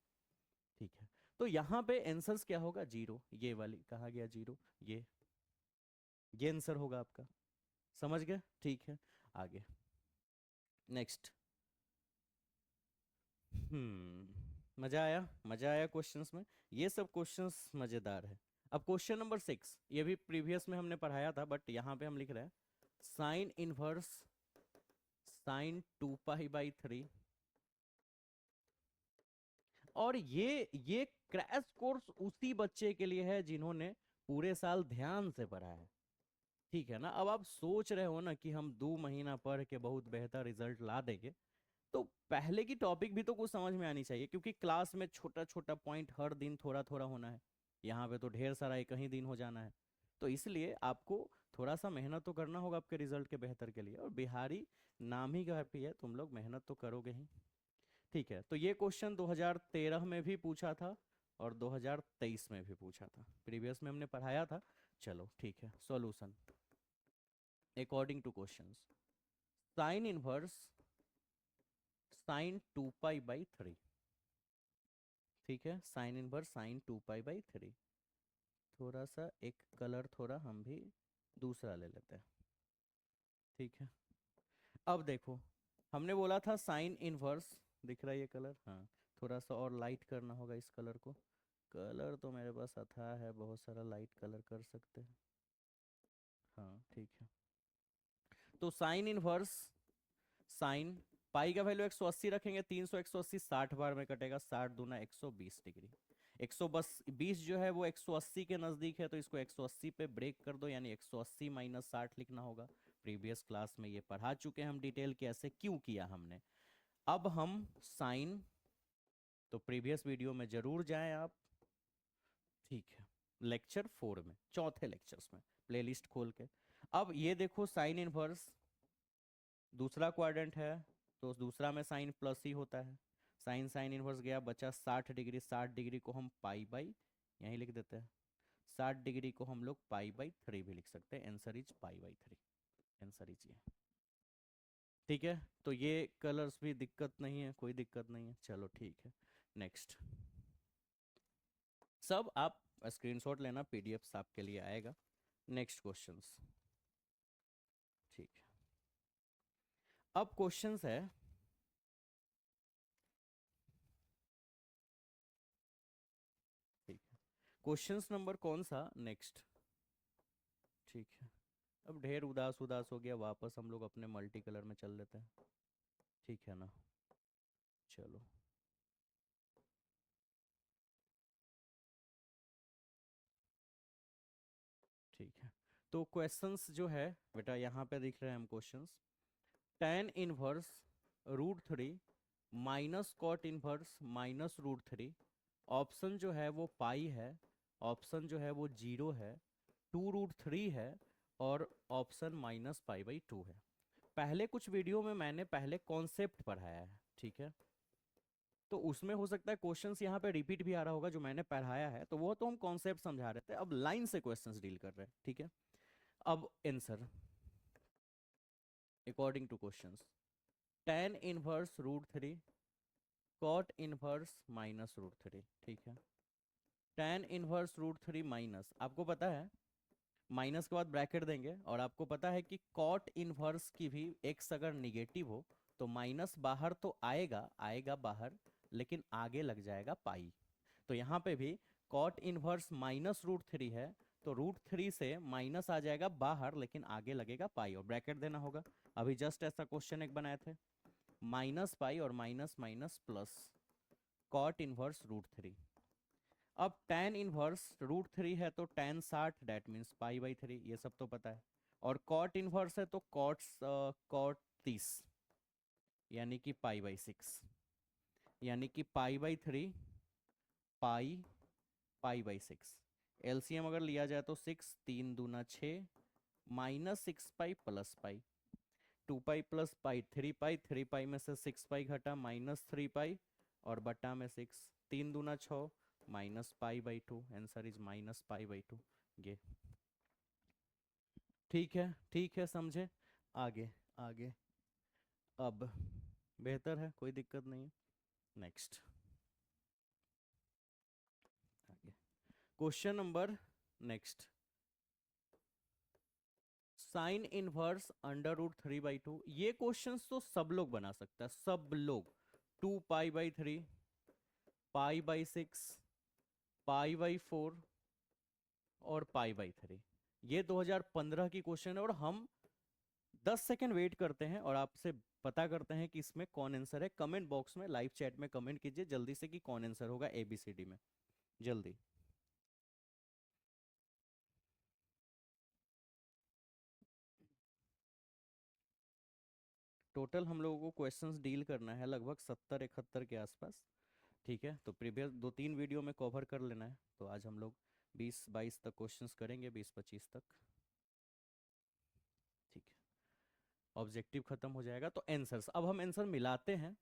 ठीक है, तो यहाँ पे आंसर्स क्या होगा? 0, ये वाली कहा गया 0, ये आंसर होगा आपका। समझ गए? ठीक है, आगे नेक्स्ट। मजा आया क्वेश्चंस में, ये सब क्वेश्चंस मजेदार है। अब क्वेश्चन नंबर 6, ये भी प्रीवियस में हमने पढ़ाया था, बट यहाँ पे हम लिख रहे हैं साइन इनवर्स साइन 2π/3। और ये क्रैश कोर्स उसी बच्चे के लिए है जिन्होंने पूरे साल ध्यान से पढ़ा है। ठीक है ना? अब आप सोच रहे हो ना कि हम 2 महीना पढ़ के बहुत बेहतर रिजल्ट ला देंगे, तो पहले की टॉपिक भी तो कुछ समझ में आनी चाहिए, क्योंकि क्लास में छोटा छोटा पॉइंट हर दिन थोड़ा थोड़ा होना है, यहाँ पे तो ढेर सारा एक ही दिन हो जाना है। तो इसलिए आपको थोड़ा सा मेहनत तो करना होगा आपके रिजल्ट के बेहतर के लिए, और बिहारी नाम ही काफी है, तुम लोग मेहनत तो करोगे ही। ठीक है, तो ये क्वेश्चन 2013 में भी पूछा था और 2023 में भी पूछा था, प्रीवियस में हमने पढ़ाया था। चलो ठीक है, solution according to questions, sine inverse sine 2π/3। ठीक है, साइन इनवर्स साइन 2π/3। थोड़ा सा एक कलर थोड़ा हम भी दूसरा ले लेते हैं। ठीक है, अब देखो, हमने बोला था साइन इनवर्स, दिख रहा है ये कलर? हाँ, थोड़ा सा और लाइट करना होगा इस कलर को, कलर तो मेरे पास अथाह है, बहुत सारा लाइट कलर कर सकते हैं। हाँ ठीक है, तो साइन इनवर्स साइन, पाई का वैल्यू 180 रखेंगे, 300 180 60 बार में कटेगा, 60 दूना 120 डिग्री। 120 जो है वो 180 के नजदीक है, तो इसको 180 पे ब्रेक कर दो, यानी 180 - 60 लिखना होगा। प्रीवियस क्लास में ये पढ़ा चुके हैं हम डिटेल के, ऐसे क्यों किया हमने। अब हम साइन, तो प्रीवियस वीडियो में जरूर जाएं आप। ठीक है, लेक्चर 4 में, चौथे लेक्चर्स में प्लेलिस्ट खोल के। अब ये देखो साइन इनवर्स दूसरा क्वाड्रेंट है तो दूसरा में साइन प्लस ही होता है। साइन साइन इनवर्स गया, बचा 60 डिग्री। 60 डिग्री को हम पाई बाई यहीं लिख देते हैं। 60 डिग्री को हम लोग पाई बाई 3 भी लिख सकते हैं। Answer is pi by 3। Answer is ये। ठीक है, तो ये कलर्स भी दिक्कत नहीं है, कोई दिक्कत नहीं है। चलो ठीक है, नेक्स्ट। सब आप स्क्रीनशॉट लेना, पीडीएफ आपके लिए आएगा। Next questions. ठीक है, अब क्वेश्चंस है। ठीक है, क्वेश्चंस नंबर कौन सा, नेक्स्ट। ठीक है, अब ढेर उदास उदास हो गया, वापस हम लोग अपने मल्टी कलर में चल लेते हैं। ठीक है ना, चलो। ठीक है, तो क्वेश्चंस जो है बेटा यहाँ पे दिख रहे हैं हम questions. tan inverse √3 minus cot inverse minus √3। Option जो है वो पाई है, ऑप्शन जो है वो 0 है, 2√3 है, और ऑप्शन -π/2 है। पहले कुछ वीडियो में मैंने पहले कॉन्सेप्ट पढ़ाया है, ठीक है, तो उसमें हो सकता है क्वेश्चंस यहाँ पे रिपीट भी आ रहा होगा जो मैंने पढ़ाया है, तो वो तो हम कॉन्सेप्ट समझा रहे थे। अब लाइन से क्वेश्चंस डील कर रहे हैं, ठीक है। अब answer according to questions. tan inverse √3 cot inverse -√3, ठीक है। tan इनवर्स √3 माइनस, आपको पता है माइनस के बाद ब्रैकेट देंगे, और आपको पता है कि कॉट इनवर्स की भी एक्स अगर निगेटिव हो तो माइनस बाहर तो आएगा, आएगा बाहर, लेकिन आगे लग जाएगा पाई। तो यहाँ पे भी कॉट इनवर्स -√3 है, तो √3 से माइनस आ जाएगा बाहर, लेकिन आगे लगेगा पाई, और ब्रैकेट देना होगा। अभी जस्ट ऐसा क्वेश्चन एक बनाए थे, माइनस पाई और minus minus plus cot inverse √3। अब tan इनवर्स √3 है तो tan 60 दैट मीन्स π/3, ये सब तो पता है। और cot इनवर्स है तो cot 30 यानी कि π/6, यानी कि π/3 पाई π/6। एलसीएम अगर लिया जाए तो 6 3 दूना 6 -6π प्लस पाई, 2π प्लस पाई 3π, 3π में से 6π घटा -3π, और बटा में 6, 3 दूना 6 -π/2। Answer is -π/2। ये ठीक है, समझे। आगे आगे, अब बेहतर है, कोई दिक्कत नहीं है। नेक्स्ट, आगे question number next. Sign inverse √3/2, ये क्वेश्चंस तो सब लोग बना सकता है, सब लोग। 2π/3, π/6, π/4 और π/3, ये 2015 की क्वेश्चन है, और हम 10 सेकंड वेट करते हैं और आपसे पता करते हैं कि इसमें कौन आंसर है। कमेंट बॉक्स में लाइव चैट में कमेंट कीजिए जल्दी से कि कौन आंसर होगा ABCD में, जल्दी। टोटल हम लोगों को क्वेश्चंस डील करना है लगभग 70-71 के आसपास, ठीक है। तो प्रीवियस 2-3 वीडियो में कवर कर लेना है, तो आज हम लोग 20-22 तक क्वेश्चंस करेंगे, 20-25 तक, ठीक है। ऑब्जेक्टिव खत्म हो जाएगा तो आंसर्स, अब हम आंसर मिलाते हैं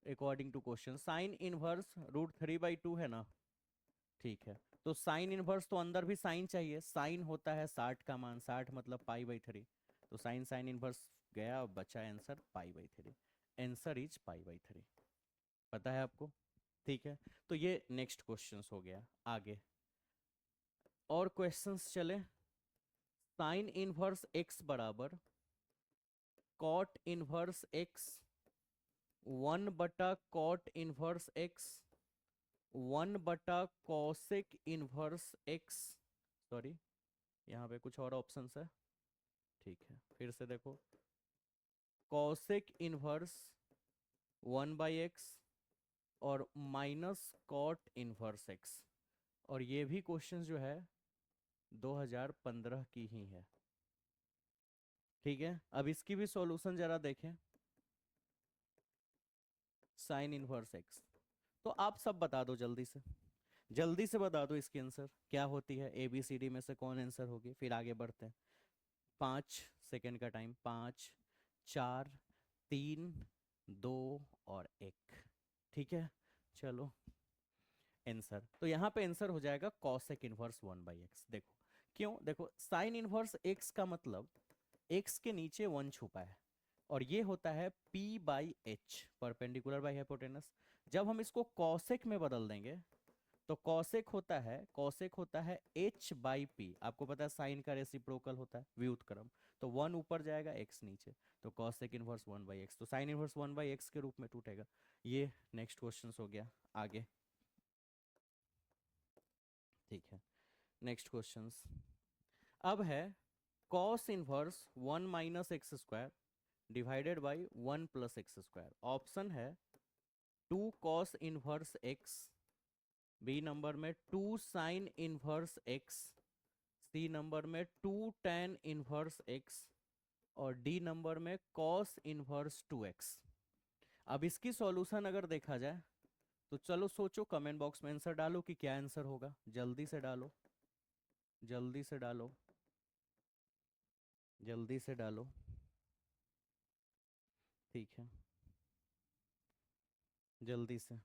according to question. Sine inverse √3/2 है ना, ठीक है। तो साइन इनवर्स तो अंदर भी साइन चाहिए, साइन होता है 60 का मान, 60 मतलब π/3, तो साइन साइन इनवर्स गया, बचा आंसर π/3। आंसर इज π/3, पता है आपको, ठीक है। तो ये नेक्स्ट क्वेश्चंस हो गया। आगे और क्वेश्चंस चले। साइन इनवर्स x बराबर कॉट इनवर्स x, 1/कॉट इनवर्स x, 1/कॉसेक इनवर्स x। सॉरी, यहाँ पे कुछ और ऑप्शंस है, ठीक है, फिर से देखो। कॉसेक इनवर्स 1/x और माइनस कॉट इनवर्स x, और ये भी क्वेश्चन जो है 2015 की ही है, ठीक है। अब इसकी भी सॉल्यूशन जरा देखें। साइन इनवर्स x, तो आप सब बता दो जल्दी से, जल्दी से बता दो इसकी आंसर क्या होती है, ABCD में से कौन आंसर होगी, फिर आगे बढ़ते हैं। 5 सेकेंड का टाइम, 5, 4, 3, 2 और 1। ठीक है, चलो आंसर, तो यहाँ पे आंसर हो जाएगा कॉसेक इनवर्स 1/x। देखो क्यों, देखो साइन इनवर्स x का मतलब x के नीचे 1 छुपा है, और ये होता है p/h, परपेंडिकुलर बाई हाइपोटेनस। जब हम इसको कॉसेक में बदल देंगे तो कॉसेक होता है h/p। आपको पता है साइन का रेसिप्रोकल होता है व्युत्क्रम, तो 1 ऊपर जाएगा x नीचे, तो कॉसेक इनवर्स 1/x, तो साइन इनवर्स 1/x के रूप में टूटेगा। ये नेक्स्ट क्वेश्चन हो गया आगे। ठीक है, नेक्स्ट क्वेश्चन अब है cos inverse 1 minus x square divided by 1 plus x square. Option है 2 cos inverse x, B number में 2 sine inverse x, C number में 2 tan इनवर्स एक्स, और डी नंबर में कॉस इनवर्स 2x। अब इसकी solution अगर देखा जाए तो चलो सोचो, कमेंट बॉक्स में आंसर डालो कि क्या आंसर होगा, जल्दी से डालो, जल्दी से डालो, जल्दी से डालो। ठीक है, जल्दी से,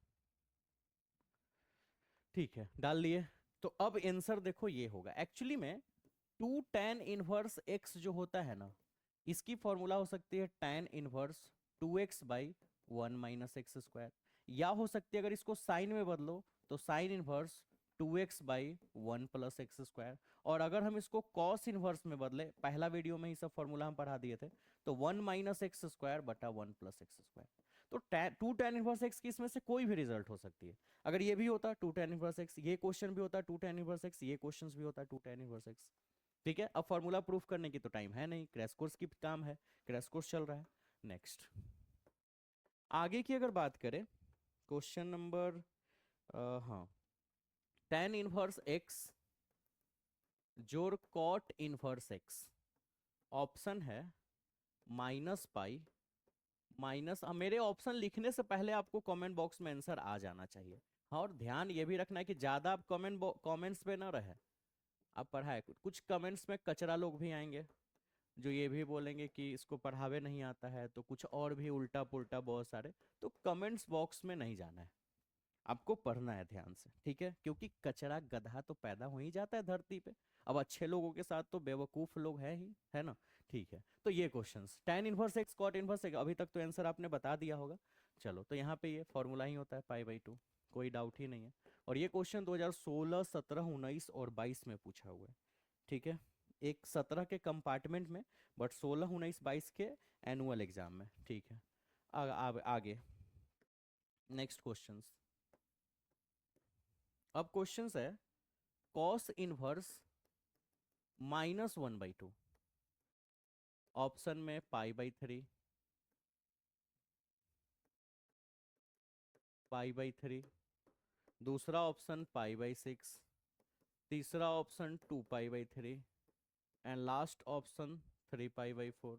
ठीक है डाल लिए। तो अब आंसर देखो ये होगा एक्चुअली में 2 tan इनवर्स x जो होता है ना, इसकी फॉर्मूला हो सकती है tan inverse 2x by 1 minus x square, या हो सकती है अगर इसको साइन में बदलो तो sine inverse 2x by 1 plus x square, और अगर हम इसको कॉस इनवर्स में बदले, पहला वीडियो में ही सब फॉर्मूला हम पढ़ा दिए थे, तो 1 माइनस एक्स स्क्वायर बटा 1 प्लस एक्स स्क्वायर। तो 2 tan इनवर्स एक्स की इसमें से कोई भी रिजल्ट हो सकती है। अगर ये भी होता 2 tan इनवर्स एक्स, ये क्वेश्चन भी होता 2 tan इनवर्स एक्स, ये क्वेश्चन भी होता 2 tan इनवर्स एक्स। ठीक है, अब फॉर्मूला प्रूफ करने की तो टाइम है नहीं, क्रैश कोर्स की काम है, क्रैश कोर्स चल रहा है। नेक्स्ट आगे की अगर बात करें, क्वेश्चन नंबर हाँ, tan इनवर्स एक्स जोड़ कॉट इनवर्स एक्स। ऑप्शन है माइनस पाई माइनस, मेरे ऑप्शन लिखने से पहले आपको कमेंट बॉक्स में आंसर आ जाना चाहिए। हाँ, और ध्यान ये भी रखना है कि ज्यादा आप कमेंट्स पे ना रहे, आप पढ़ाए कुछ कमेंट्स में कचरा लोग भी आएंगे जो ये भी बोलेंगे कि इसको पढ़ावे नहीं आता है, तो कुछ और भी उल्टा पुल्टा बहुत सारे, तो कमेंट्स बॉक्स में नहीं जाना है, आपको पढ़ना है ध्यान से। ठीक है, क्योंकि कचरा गधा तो पैदा हो ही जाता है धरती पे, अब अच्छे लोगों के साथ तो बेवकूफ लोग हैं ही, है ना। ठीक है, तो ये questions tan inverse x cot inverse x, अभी तक तो आंसर आपने बता दिया होगा। चलो, तो यहाँ पे ये फॉर्मूला ही होता है पाई/2, कोई डाउट ही नहीं है। और ये क्वेश्चन 2016, 17, 19 और 22 में पूछा हुआ है। ठीक है, एक 17 के कंपार्टमेंट में, बट 16, 19, 22 के एनुअल एग्जाम में। ठीक है, आगे नेक्स्ट क्वेश्चंस। अब क्वेश्चंस है कॉस इनवर्स -1/2। ऑप्शन में पाई/3, पाई/3, दूसरा ऑप्शन पाई/6, तीसरा ऑप्शन 2 पाई/3, एंड लास्ट ऑप्शन 3 पाई/4।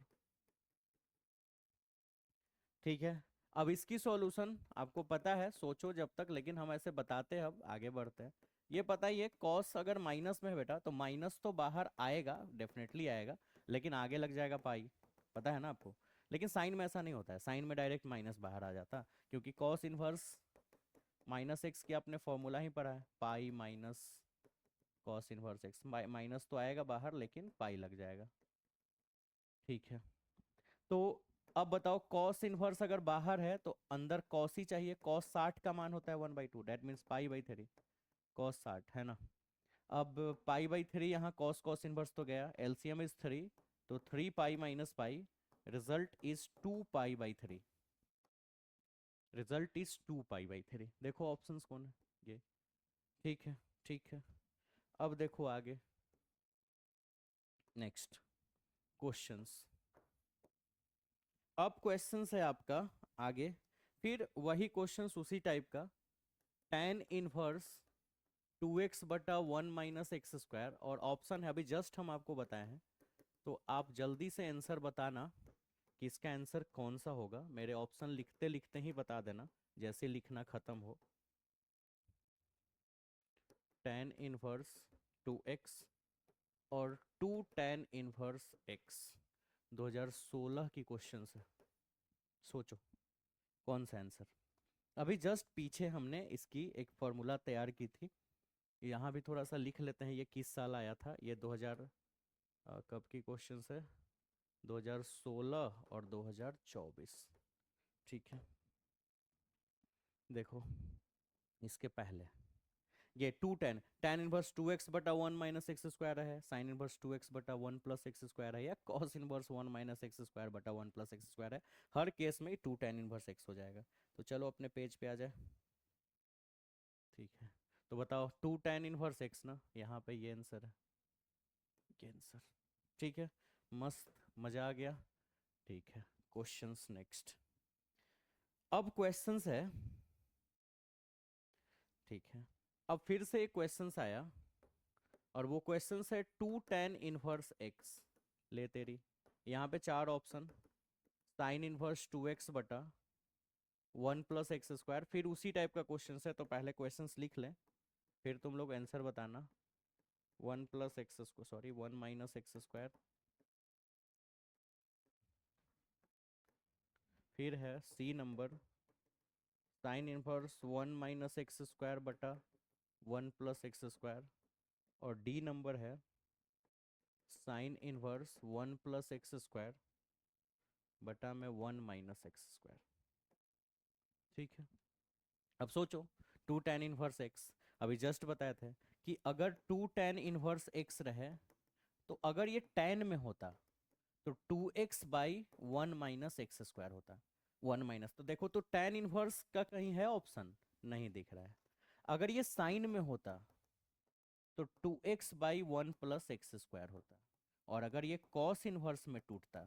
ठीक है, अब इसकी सॉल्यूशन आपको पता है, सोचो जब तक, लेकिन हम ऐसे बताते हैं, अब आगे बढ़ते हैं। ये पता ही है कॉस अगर माइनस में है बेटा, तो माइनस तो बाहर आएगा, डेफिनेटली आएगा, लेकिन आगे लग जाएगा पाई, पता है ना आपको। लेकिन साइन में ऐसा नहीं होता है, साइन में डायरेक्ट माइनस बाहर आ जाता, क्योंकि कॉस इनवर्स -x की आपने फॉर्मूला ही पढ़ा है, pi minus cos inverse x, minus तो आएगा बाहर लेकिन पाई लग जाएगा। ठीक है, तो अब बताओ कॉस इनवर्स अगर बाहर है तो अंदर कॉस ही चाहिए, कॉस 60 का मान होता है 1/2, डेट मीन्स पाई/3, कॉस 60 है ना। अब पाई/3 यहाँ कॉस कॉस इनवर्स तो गया, एलसीएम इज 3, तो 3 pi minus pi, result is 2 पाई/3, रिजल्ट इज 2 पाई/3। देखो ऑप्शंस कौन है ये। ठीक है, ठीक है, अब देखो आगे नेक्स्ट क्वेश्चंस। अब क्वेश्चंस है आपका आगे, फिर वही क्वेश्चंस उसी टाइप का, tan इनवर्स 2x बटा 1 माइनस एक्स स्क्वायर, और ऑप्शन है अभी जस्ट हम आपको बताए हैं, तो आप जल्दी से आंसर बताना कि इसका आंसर कौन सा होगा, मेरे ऑप्शन लिखते लिखते ही बता देना जैसे लिखना खत्म हो। tan इनवर्स 2x और 2 tan इनवर्स x 2016 की क्वेश्चन है। सोचो कौन सा आंसर। अभी जस्ट पीछे हमने इसकी एक फॉर्मूला तैयार की थी, यहाँ भी थोड़ा सा लिख लेते हैं। ये किस साल आया था, ये 2000 कब की क्वेश्चन है, 2016 और 2024। ठीक है, देखो इसके पहले ये 2 tan इनवर्स 2x/1 - x² है, साइन इनवर्स 2x/1 + x² है, या कॉस इनवर्स 1 - x²/1 + x² है। हर केस में 2 tan इनवर्स x हो जाएगा। तो चलो अपने पेज पे आ जाए। ठीक है, तो बताओ 2 tan इनवर्स x ना, यहाँ पे ये आंसर है, ये आंसर। ठीक है, मस्त, मजा आ गया। ठीक है, क्वेश्चंस नेक्स्ट। अब क्वेश्चंस है, ठीक है, अब फिर से एक क्वेश्चंस आया, और वो क्वेश्चंस है 2 tan इनवर्स x। ले तेरी, यहाँ पे 4 option, sine inverse 2x/1 + x²। फिर उसी टाइप का क्वेश्चन है, तो पहले क्वेश्चंस लिख लें, फिर तुम लोग आंसर बताना। 1 + x², सॉरी 1 - x²। फिर है C number, sign inverse 1 - x²/1 + x²। और डी नंबर है साइन इनवर्स 1 + x² बटा में 1 - x²। ठीक है, अब सोचो 2 tan इनवर्स x, अभी जस्ट बताए थे कि अगर 2 tan इनवर्स x रहे, तो अगर ये tan में होता तो 2x/1 - x² होता। 1 माइनस, तो देखो तो tan इनवर्स का कहीं है ऑप्शन, नहीं दिख रहा है। अगर ये साइन में होता तो 2x/1 + x² होता। और अगर ये कॉस इनवर्स में टूटता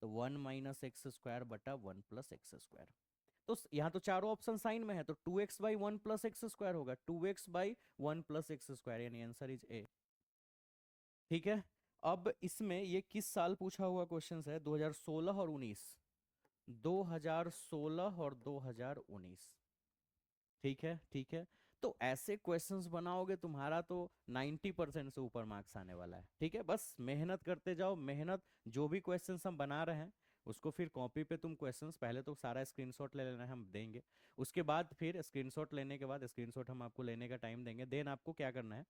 तो 1 - x² बटा 1 + x²। तो यहाँ तो चारों ऑप्शन साइन में है, तो 2x/1 + x² होगा, 2x/1 + x², यानी आंसर इज ए। ठीक है, अब इसमें ये किस साल पूछा हुआ क्वेश्चन है, 2016 और 19। 2016 और 2019। ठीक है, ठीक है, तो ऐसे क्वेश्चंस बनाओगे तुम्हारा तो 90% से ऊपर मार्क्स आने वाला है। ठीक है, बस मेहनत करते जाओ, मेहनत। जो भी क्वेश्चंस हम बना रहे हैं उसको फिर कॉपी पे तुम क्वेश्चंस पहले तो सारा स्क्रीनशॉट ले लेना है, हम देंगे। उसके बाद फिर स्क्रीनशॉट लेने के बाद, स्क्रीनशॉट हम आपको लेने का टाइम देंगे, देन आपको क्या करना है,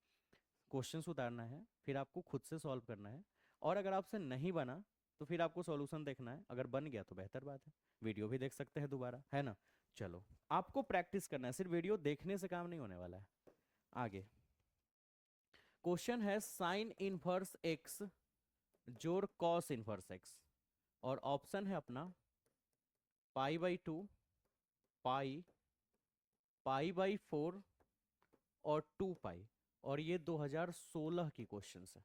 क्वेश्चंस उतारना है, फिर आपको खुद से सॉल्व करना है। और अगर आपसे नहीं बना तो फिर आपको सॉल्यूशन देखना है, अगर बन गया तो बेहतर बात है, वीडियो भी देख सकते हैं दोबारा, है ना। चलो, आपको प्रैक्टिस करना है, सिर्फ वीडियो देखने से काम नहीं होने वाला है। आगे क्वेश्चन है साइन इनवर्स x जोड़ कॉस इनवर्स x, और ऑप्शन है अपना π/2, पाई, π/4 और 2 पाई। और ये 2016 की क्वेश्चन है।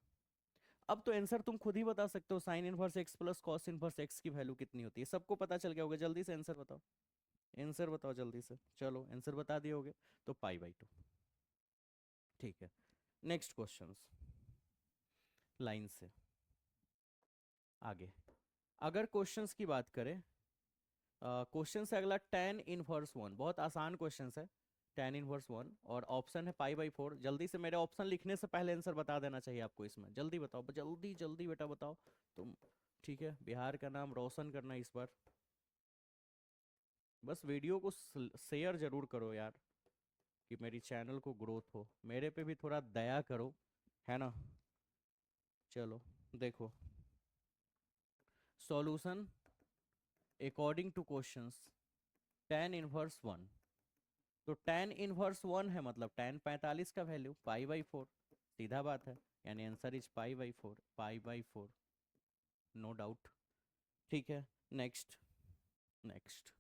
अब तो आंसर तुम खुद ही बता सकते हो, sign inverse x plus cos inverse x की वैल्यू कितनी होती है, सबको पता चल गया होगा। जल्दी से आंसर बताओ, आंसर बताओ जल्दी से। चलो आंसर बता दिए होगे, तो π/2। ठीक है, नेक्स्ट क्वेश्चन लाइन से आगे। अगर क्वेश्चंस की बात करें, क्वेश्चन से अगला tan−1, बहुत आसान क्वेश्चन है। tan−1 और ऑप्शन है π/4। जल्दी से, मेरे ऑप्शन लिखने से पहले आंसर बता देना चाहिए आपको इसमें। जल्दी बताओ, जल्दी जल्दी बेटा बताओ तुम। ठीक है, बिहार का नाम रोशन करना इस बार। बस वीडियो को शेयर जरूर करो यार, कि मेरी चैनल को ग्रोथ हो, मेरे पे भी थोड़ा दया करो, है ना। चलो देखो, solution according to questions, tan−1। तो tan−1 है मतलब tan 45 का वैल्यू π/4, सीधा बात है, यानी आंसर इज π/4, π/4, नो डाउट। ठीक है, नेक्स्ट, नेक्स्ट।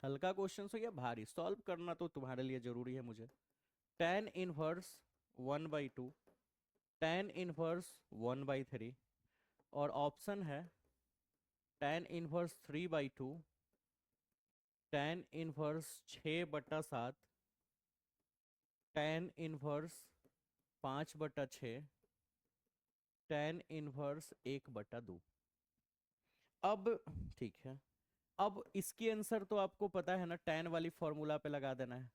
हल्का क्वेश्चन हो या भारी, सॉल्व करना तो तुम्हारे लिए जरूरी है मुझे। tan−1 1/2, tan−1 और ऑप्शन है tan−3/2, tan−6/7, tan−5/6, tan−1/2। अब ठीक है, अब इसकी आंसर तो आपको पता है ना, tan वाली फॉर्मूला पे लगा देना है,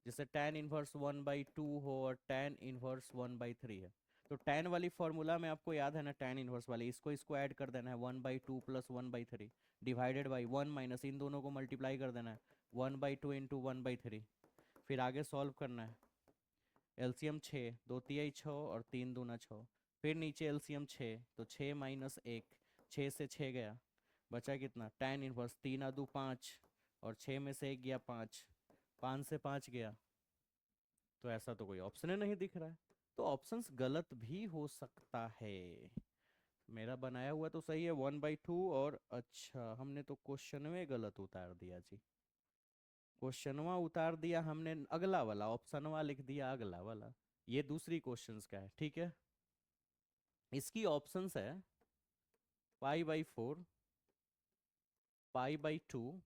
जैसे tan−1 1/2 हो और tan−1 1/3 है। तो tan वाली फॉर्मूला में आपको याद है ना, tan इनवर्स वाली, इसको ऐड कर देना है 1/2 + 1/3 डिवाइडेड बाई 1 माइनस इन दोनों को मल्टीप्लाई कर देना है 1/2 इंटू 1/3। फिर आगे सॉल्व करना है। एलसीएम 6, 2 तिहाई 6 और 3 दूना 6। फिर नीचे एलसीएम 6, तो 6 माइनस 1, 6 से 6 गया, बचा कितना, tan इनवर्स 3 आ 2 5 और 6 में से 1 गया 5, 5 से 5 गया। तो ऐसा तो कोई ऑप्शन ही नहीं दिख रहा है, तो ऑप्शंस गलत भी हो सकता है। मेरा बनाया हुआ तो सही है 1/2, और अच्छा हमने तो क्वेश्चन में गलत उतार दिया जी। क्वेश्चनवा उतार दिया हमने अगला वाला, ऑप्शनवा लिख दिया अगला वाला। ये दूसरी क्वेश्चंस का है, ठीक है। इसकी ऑप्शंस है π/4, π/2,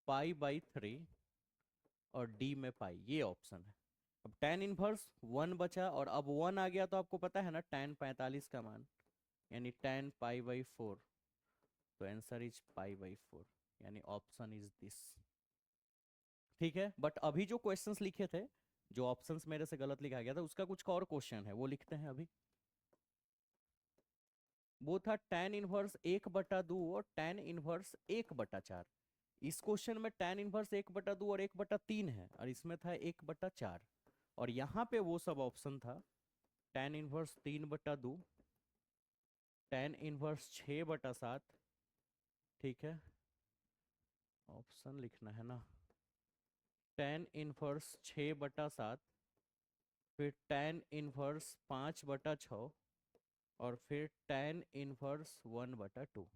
π/3 और d में पाई, ये ऑप्शन है। अब tan इनवर्स 1 बचा, और अब 1 आ गया तो आपको पता है ना tan 45 का मान, यानी tan π/4। तो आंसर इज π/4, यानी ऑप्शन इज दिस। ठीक है, बट अभी जो क्वेश्चंस लिखे थे, जो ऑप्शंस मेरे से गलत लिखा गया था, उसका कुछ और क्वेश्चन है, वो लिखते हैं अभी। वो था tan इनवर्स 1/2 और tan इनवर्स 1/4। इस क्वेश्चन में tan इनवर्स 1/2 और 1/3 है, और इसमें था 1/4। और यहाँ पे वो सब ऑप्शन था tan इनवर्स 3/2, tan इनवर्स 6/7। ठीक है, ऑप्शन लिखना है ना, tan इनवर्स 6/7, फिर tan इनवर्स 5/6 और फिर tan इनवर्स 1/2।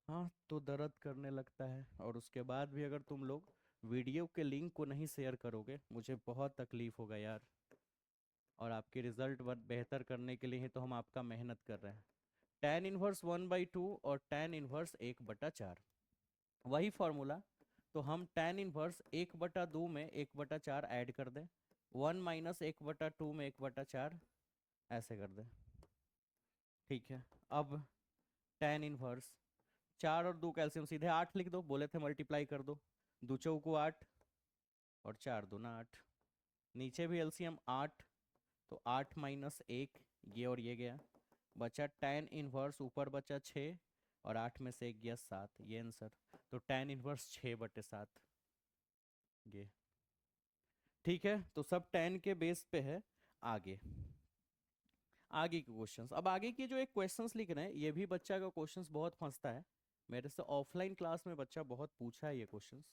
हाँ, तो दर्द करने लगता है, और उसके बाद भी अगर तुम लोग वीडियो के लिंक को नहीं शेयर करोगे, मुझे बहुत तकलीफ होगा यार। और आपके रिजल्ट बेहतर करने के लिए ही तो हम आपका मेहनत कर रहे हैं। tan इनवर्स 1/2 और tan इनवर्स 1/4, वही फॉर्मूला। तो हम tan इनवर्स 1/2 में 1/4 ऐड कर दें, 1 माइनस 1/2 में 1/4 ऐसे कर दें। ठीक है, अब tan इनवर्स 4 और 2 कैल्शियम, सीधे 8 लिख दो, बोले थे मल्टीप्लाई कर दो, 2 चौको 8 और 4 दूना 8। नीचे भी एलसीएम 8, तो 8 माइनस 1, ये और ये गया, बचा tan इनवर्स, ऊपर बचा 6 और 8 में से 1 गया 7, ये आंसर। तो tan इनवर्स 6/7 ये। ठीक है, तो सब tan के बेस पे है। आगे आगे के क्वेश्चंस, अब आगे के जो एक क्वेश्चंस लिख रहे हैं, ये भी बच्चा का क्वेश्चंस बहुत फंसता है। मेरे से ऑफलाइन क्लास में बच्चा बहुत पूछा है ये questions.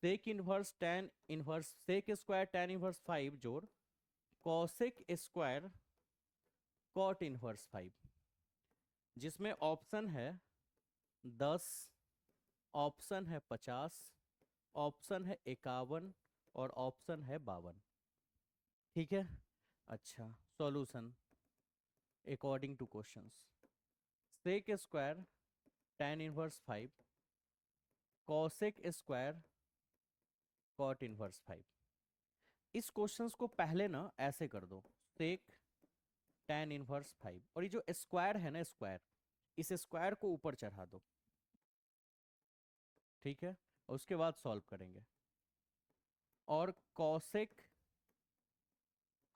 Sec inverse tan inverse sec square tan inverse 5 जोड़ कॉसेक स्क्वायर कॉट इनवर्स 5, जिसमें ऑप्शन है 10, ऑप्शन है 50, ऑप्शन है 51 और ऑप्शन है 52। ठीक है, अच्छा solution according to questions. Sec square tan inverse 5, cosec square cot inverse 5। इस क्वेश्चंस को पहले ना ऐसे कर दो, सेक tan इनवर्स 5, और ये जो स्क्वायर है ना, स्क्वायर, इस स्क्वायर को ऊपर चढ़ा दो। ठीक है, और उसके बाद सॉल्व करेंगे। और कॉसेक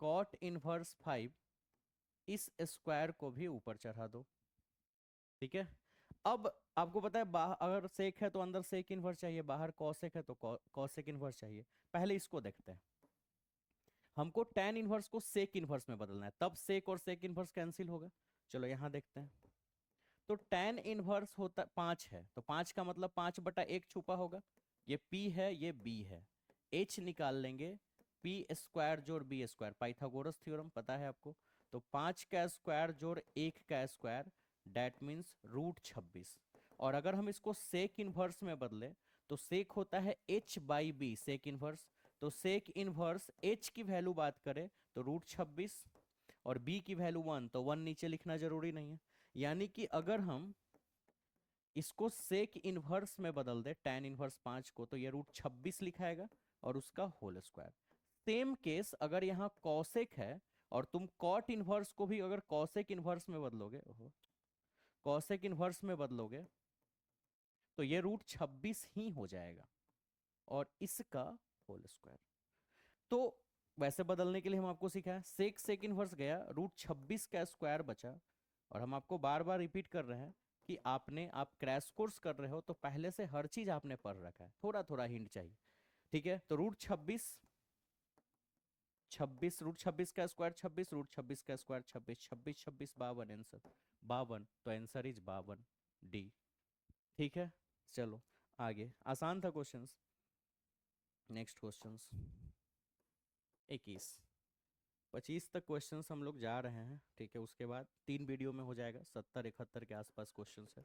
कॉट इनवर्स 5, इस स्क्वायर को भी ऊपर चढ़ा दो। ठीक है, अब आपको पता है बाहर अगर सेक है तो अंदर सेक इनवर्स चाहिए, बाहर कॉसेक है तो कॉसेक इनवर्स चाहिए। पहले इसको देखते हैं। हमको tan इनवर्स को सेक इनवर्स में बदलना है, तब सेक और सेक इनवर्स कैंसिल होगा। चलो यहां देखते हैं। तो tan इनवर्स होता 5 है, तो 5 का मतलब 5/1 छुपा होगा। ये p है, ये b है, h निकाल लेंगे, p स्क्वायर जोड़ b स्क्वायर, पाइथागोरस थ्योरम पता है आपको। तो 5 का स्क्वायर जोड़ 1 का स्क्वायर, डेट मीन्स √26। और अगर हम इसको सेक इनवर्स में बदले, तो सेक होता है h/b, सेक इनवर्स। तो सेक इनवर्स h की वैल्यू बात करें तो √26, और b की वैल्यू 1, तो 1 नीचे लिखना जरूरी नहीं है। यानी कि अगर हम इसको सेक इनवर्स में बदल दे tan इनवर्स 5 को, तो ये √26 लिखाएगा और उसका होल स्क्वायर। सेम केस अगर यहाँ कॉसेक है और तुम कॉट इनवर्स को भी अगर कॉसेक इनवर्स में बदलोगे, कॉसेक इनवर्स में बदलोगे, तो ये √26 ही हो जाएगा और इसका होल स्क्वायर। तो वैसे बदलने के लिए हम आपको सिखाया, सेक इनवर्स गया, √26 का स्क्वायर बचा। और हम आपको बार बार रिपीट कर रहे हैं कि आप क्रैश कोर्स कर रहे हो तो पहले से हर चीज आपने पढ़ रखा है, थोड़ा थोड़ा हिंट चाहिए। ठीक है, तो √26, 26 √26 का स्क्वायर 26, √26 का स्क्वायर 26, 26 26 52, आंसर 52, तो आंसर इज 52, डी। ठीक है, चलो आगे, आसान था क्वेश्चंस। नेक्स्ट क्वेश्चंस 21 25 तक क्वेश्चंस हम लोग जा रहे हैं। ठीक है, उसके बाद 3 वीडियो में हो जाएगा, 70 71 के आसपास क्वेश्चंस है।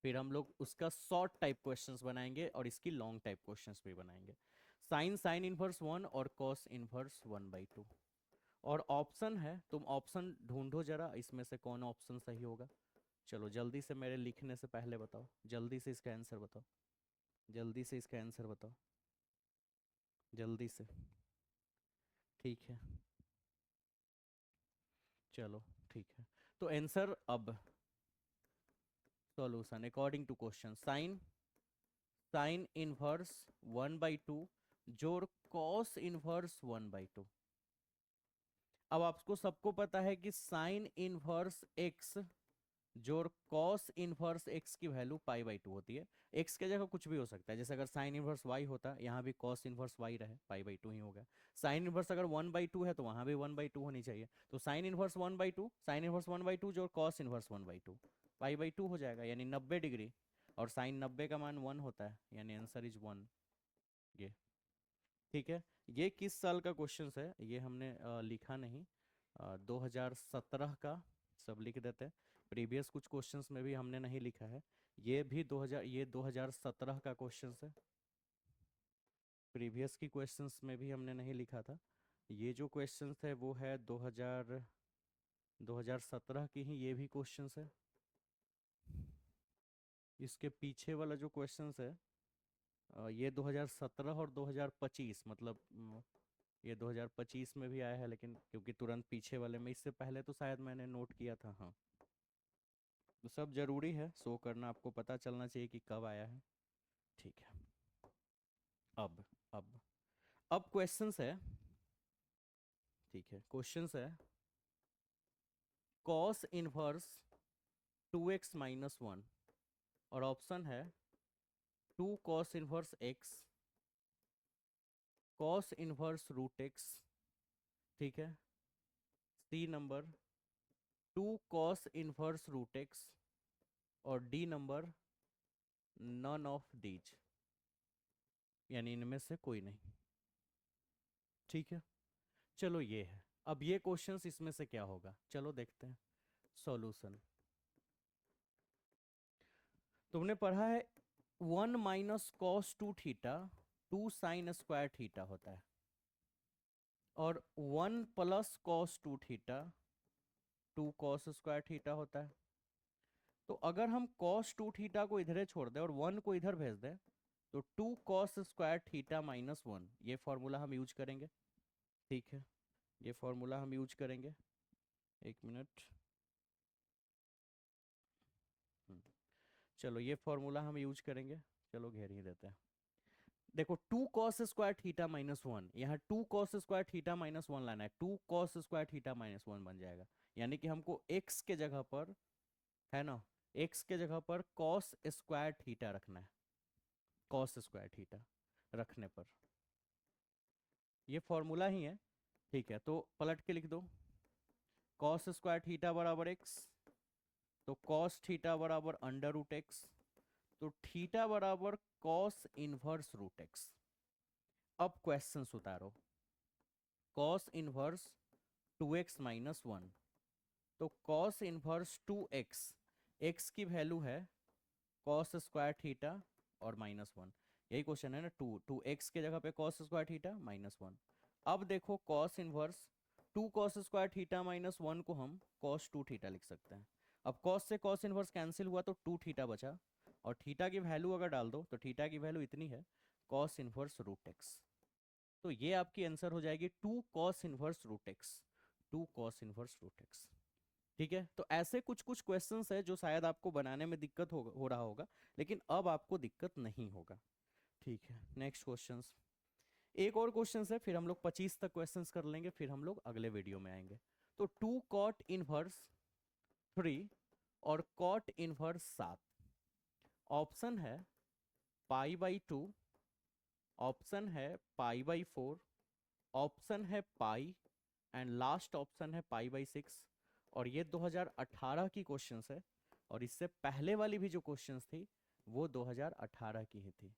फिर हम लोग उसका शॉर्ट टाइप क्वेश्चंस बनाएंगे और इसकी लॉन्ग टाइप क्वेश्चंस भी बनाएंगे। साइन इनवर्स 1 और कॉस इनवर्स 1/2। और ऑप्शन है, तुम ऑप्शन ढूंढो जरा, इसमें से कौन ऑप्शन सही होगा। चलो जल्दी से, मेरे लिखने से पहले बताओ, जल्दी से इसका आंसर बताओ, जल्दी से इसका आंसर बताओ, जल्दी से। ठीक है, चलो ठीक है, तो आंसर अब solution according to question, sine sine inverse 1/2 जोड़ कॉस इनवर्स 1/2। अब आपको सबको पता है कि साइन इनवर्स एक्स जोड़ कॉस इनवर्स एक्स की वैल्यू π/2 होती है। एक्स के जगह कुछ भी हो सकता है, जैसे अगर साइन इनवर्स वाई होता, यहाँ भी कॉस इनवर्स वाई रहे, π/2 ही होगा। साइन इनवर्स अगर 1/2 है तो वहाँ भी 1/2 होनी चाहिए, तो साइन इनवर्स 1/2, साइन इनवर्स 1/2 जोड़ कॉस इनवर्स 1/2, π/2 हो जाएगा, यानी 90 डिग्री। और साइन 90 का मान 1 होता है, यानी आंसर इज 1, ये। ठीक है, ये किस साल का क्वेश्चन है ये हमने लिखा नहीं, 2017 का सब लिख देते हैं। प्रीवियस कुछ क्वेश्चंस में भी हमने नहीं लिखा है, ये भी 2017 का क्वेश्चन है। प्रीवियस की क्वेश्चंस में भी हमने नहीं लिखा था, ये जो क्वेश्चंस है वो है 2017 की ही ये भी क्वेश्चंस है। इसके पीछे वाला जो क्वेश्चंस है ये 2017 और 2025, मतलब ये 2025 में भी आया है, लेकिन क्योंकि तुरंत पीछे वाले में, इससे पहले तो शायद मैंने नोट किया था। हाँ, तो सब जरूरी है शो करना, आपको पता चलना चाहिए कि कब आया है। ठीक है, अब अब अब क्वेश्चंस है। ठीक है, क्वेश्चंस है, कॉस इनवर्स 2x - 1, और ऑप्शन है 2 cos inverse x, cos inverse √x। ठीक है, C number 2 cos inverse √x, और D number none of these, यानी इनमें से कोई नहीं। ठीक है, चलो ये है। अब ये क्वेश्चंस, इसमें से क्या होगा, चलो देखते हैं सॉल्यूशन। तुमने पढ़ा है 1 - cos 2 theta 2 sin square theta होता है, और 1 + cos 2 theta 2 cos square theta होता है। तो अगर हम cos 2 थीटा को इधर छोड़ दें और 1 को इधर भेज दें, तो 2 cos स्क्वायर थीटा -1, ये फॉर्मूला हम यूज करेंगे। ठीक है, ये फॉर्मूला हम यूज करेंगे, एक मिनट। चलो ये फॉर्मूला हम यूज करेंगे, चलो घेर ही देते हैं। देखो 2 cos स्क्वायर थीटा -1, यहाँ 2 cos स्क्वायर थीटा -1 लाना है, 2 cos स्क्वायर थीटा -1 बन जाएगा। यानी कि हमको x के जगह पर, है ना, x के जगह पर cos स्क्वायर थीटा रखना है, cos स्क्वायर थीटा रखने पर ये फॉर्मूला ही है। ठीक है, तो पलट के लिख दो, cos स्क्वायर थीटा बराबर x, तो cos थीटा बराबर √x, तो थीटा बराबर cos इनवर्स √x। अब क्वेश्चन उतारो, cos इनवर्स 2x - 1, तो cos इनवर्स 2x, x की वैल्यू है cos स्क्वायर थीटा और -1, यही क्वेश्चन है ना, 2 x के जगह पे cos स्क्वायर थीटा -1। अब देखो cos inverse 2 cos square theta -1 को हम cos 2 थीटा लिख सकते हैं। अब cos से cos इनवर्स कैंसिल हुआ तो 2 थीटा बचा, और थीटा की वैल्यू अगर डाल दो तो थीटा की वैल्यू इतनी है, cos इनवर्स √x। तो ये आपकी आंसर हो जाएगी 2 cos inverse √x, 2 cos inverse √x। ठीक है, तो ऐसे कुछ कुछ क्वेश्चंस है जो शायद आपको बनाने में दिक्कत हो रहा होगा, लेकिन अब आपको दिक्कत नहीं होगा। ठीक है, नेक्स्ट क्वेश्चंस एक और क्वेश्चन है, फिर हम लोग 25 तक क्वेश्चंस कर लेंगे, फिर हम लोग अगले वीडियो में आएंगे। तो 2 cot inverse 3 और cot इनवर्स 7। ऑप्शन है π/2, ऑप्शन है π/4, ऑप्शन है पाई, एंड लास्ट ऑप्शन है π/6। और ये 2018 की क्वेश्चंस है, और इससे पहले वाली भी जो क्वेश्चंस थी वो 2018 की ही थी।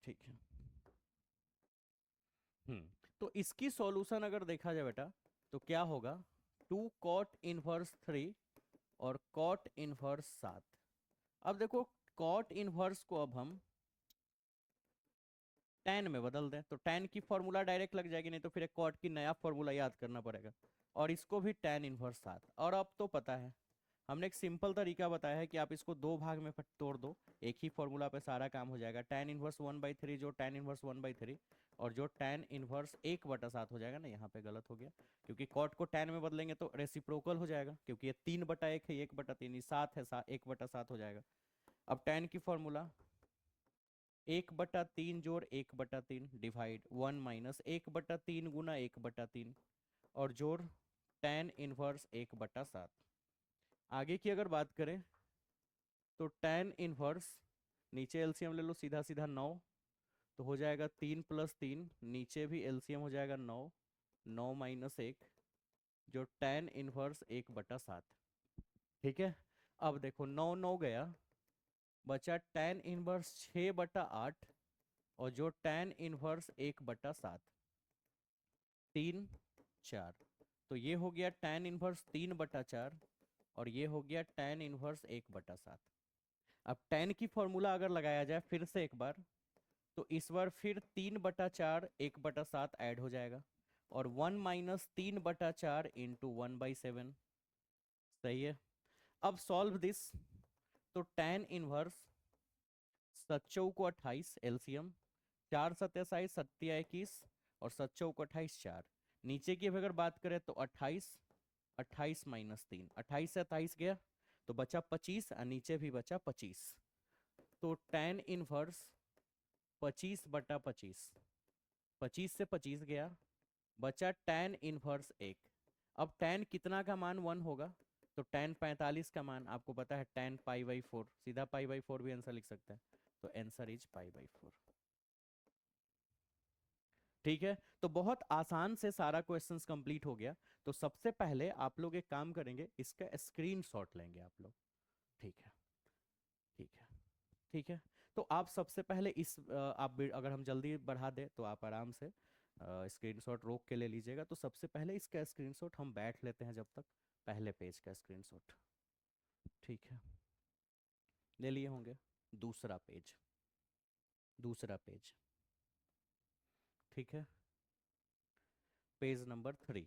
ठीक है। तो इसकी सॉल्यूशन अगर देखा जाए बेटा, तो क्या होगा, 2 cot inverse 3 और cot inverse 7। अब देखो, cot इनवर्स को अब हम tan में बदल दें तो tan की फॉर्मूला डायरेक्ट लग जाएगी, नहीं तो फिर एक cot की नया फॉर्मूला याद करना पड़ेगा। और इसको भी tan 1/7। और अब तो पता है, हमने एक सिंपल तरीका बताया है कि आप इसको दो भाग में तोड़ दो, एक ही फॉर्मूला पे सारा काम हो जाएगा। tan 1/3 जो tan 1/1/3, और जो tan 1 1/7 हो जाएगा ना, यहाँ पे गलत हो गया, क्योंकि कॉट को tan में बदलेंगे तो रेसिप्रोकल हो जाएगा, क्योंकि ये 3/1 है, 1/3, 7 है, 1/7 हो जाएगा। अब tan की फॉर्मूला 1/3 जोड़ 1/3 डिवाइड 1 - 1/3 गुना 1/3, और जोड़ tan 1 1/7। आगे की अगर बात करें तो tan 1, नीचे एलसीएम ले लो, सीधा सीधा 9, तो हो जाएगा 3 + 3, नीचे भी एलसीएम हो जाएगा 9, 9 - 1, जो tan 1 1/7। ठीक है। अब देखो 9 9 गया, बचा tan 1 6/8, और जो tan 1 1/7, 3 4। तो ये हो गया tan 1 3/4, और ये हो गया tan 1 1/7। अब tan की फॉर्मूला अगर लगाया जाए फिर से एक बार, तो इस बार फिर 3/4 1/7 ऐड हो जाएगा, और 1 - 3/4 इंटू 1/7। सही है। अब सॉल्व दिस। तो tan 1 7 को 28 एलसीएम, 4 × 7 = 21, और 7 × 4। नीचे की अगर बात करें तो 28, 28 - 3, 28 से 28 गया तो बचा 25, और नीचे भी बचा 25। तो tan 1 25/25, 25 से 25 गया, बचा tan 1 1। अब tan कितना का मान 1 होगा, तो tan 45 का मान आपको पता है, tan π/4, सीधा π/4 भी आंसर लिख सकते हैं, तो आंसर इज π/4। ठीक है। तो बहुत आसान से सारा क्वेश्चंस कंप्लीट हो गया। तो सबसे पहले आप लोग एक काम करेंगे, इसका स्क्रीनशॉट लेंगे आप लोग। ठीक है। ठीक है। ठीक है। तो आप सबसे पहले अगर हम जल्दी बढ़ा दें तो आप आराम से स्क्रीनशॉट रोक के ले लीजिएगा। तो सबसे पहले इसका स्क्रीनशॉट हम बैठ लेते हैं जब तक, पहले पेज का स्क्रीनशॉट। ठीक है, ले लिए होंगे। दूसरा पेज, दूसरा पेज। ठीक है, पेज नंबर 3।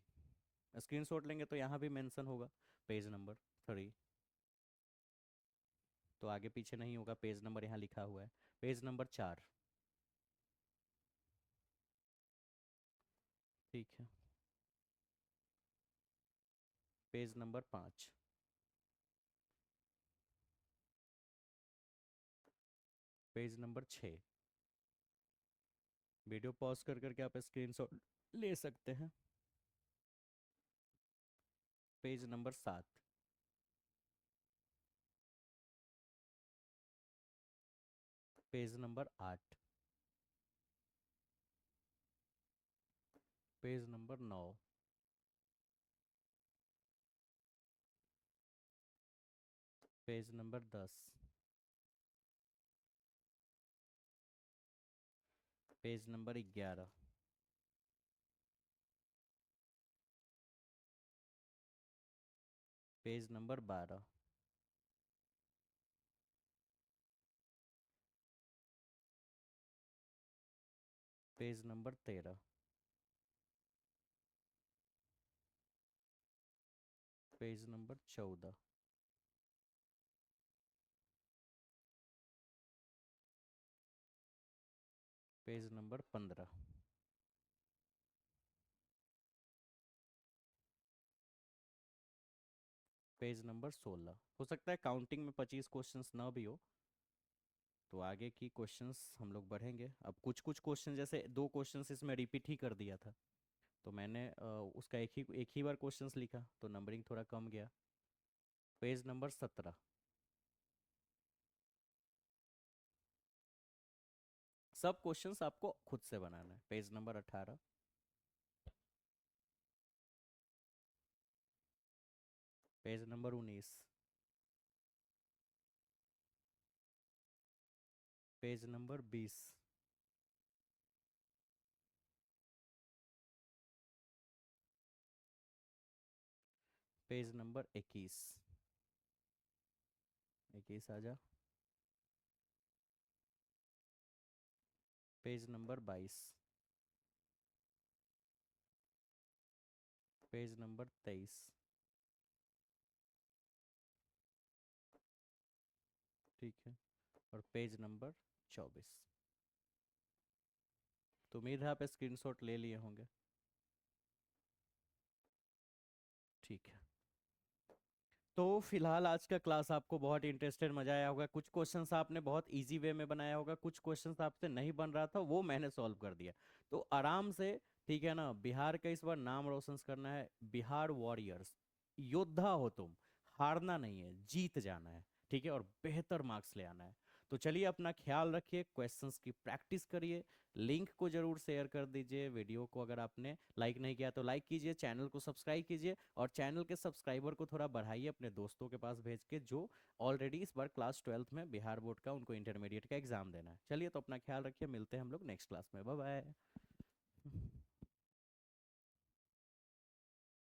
स्क्रीनशॉट लेंगे तो यहाँ भी मेंशन होगा पेज नंबर 3, तो आगे पीछे नहीं होगा, पेज नंबर यहाँ लिखा हुआ है। Page number 4। ठीक है, page number 5, page number 6। Video pause कर करके आप स्क्रीनशॉट ले सकते हैं। Page number 7, page number 8, page number 9, page number 10, page number 11, page number 12, page number 13, page number 14, page number 15, page number 16। हो सकता है काउंटिंग में 25 क्वेश्चंस ना भी हो, तो आगे की क्वेश्चंस हम लोग बढ़ेंगे। अब कुछ कुछ क्वेश्चन, जैसे दो क्वेश्चंस इसमें रिपीट ही कर दिया था, तो मैंने उसका एक ही बार क्वेश्चंस लिखा, तो नंबरिंग थोड़ा कम गया। Page number 17। सब क्वेश्चंस आपको खुद से बनाना है। Page number 18। Page number 19। Page number 20। Page number 21। 21 आ जा। Page number 22। Page number 23। ठीक है। और पेज नंबर 24। तो उम्मीद है आप स्क्रीनशॉट ले लिए होंगे। ठीक है। तो फिलहाल आज का क्लास आपको बहुत इंटरेस्टेड, मजा आया होगा। कुछ क्वेश्चंस आपने बहुत इजी वे में बनाया होगा, कुछ क्वेश्चंस आपसे नहीं बन रहा था, वो मैंने सॉल्व कर दिया। तो आराम से, ठीक है ना, बिहार का इस बार नाम रोशन करना है। बिहार वॉरियर्स, योद्धा हो तुम, हारना नहीं है, जीत जाना है। ठीक है, और बेहतर मार्क्स ले आना है। तो चलिए, अपना ख्याल रखिए, क्वेश्चंस की प्रैक्टिस करिए। लिंक को जरूर शेयर कर दीजिए। वीडियो को अगर आपने लाइक नहीं किया तो लाइक कीजिए, चैनल को सब्सक्राइब कीजिए, और चैनल के सब्सक्राइबर को थोड़ा बढ़ाइए अपने दोस्तों के पास भेज के, जो ऑलरेडी इस बार क्लास 12th में बिहार बोर्ड का, उनको इंटरमीडिएट का एग्जाम देना है। चलिए, तो अपना ख्याल रखिए, मिलते हैं हम लोग नेक्स्ट क्लास में। Bye bye.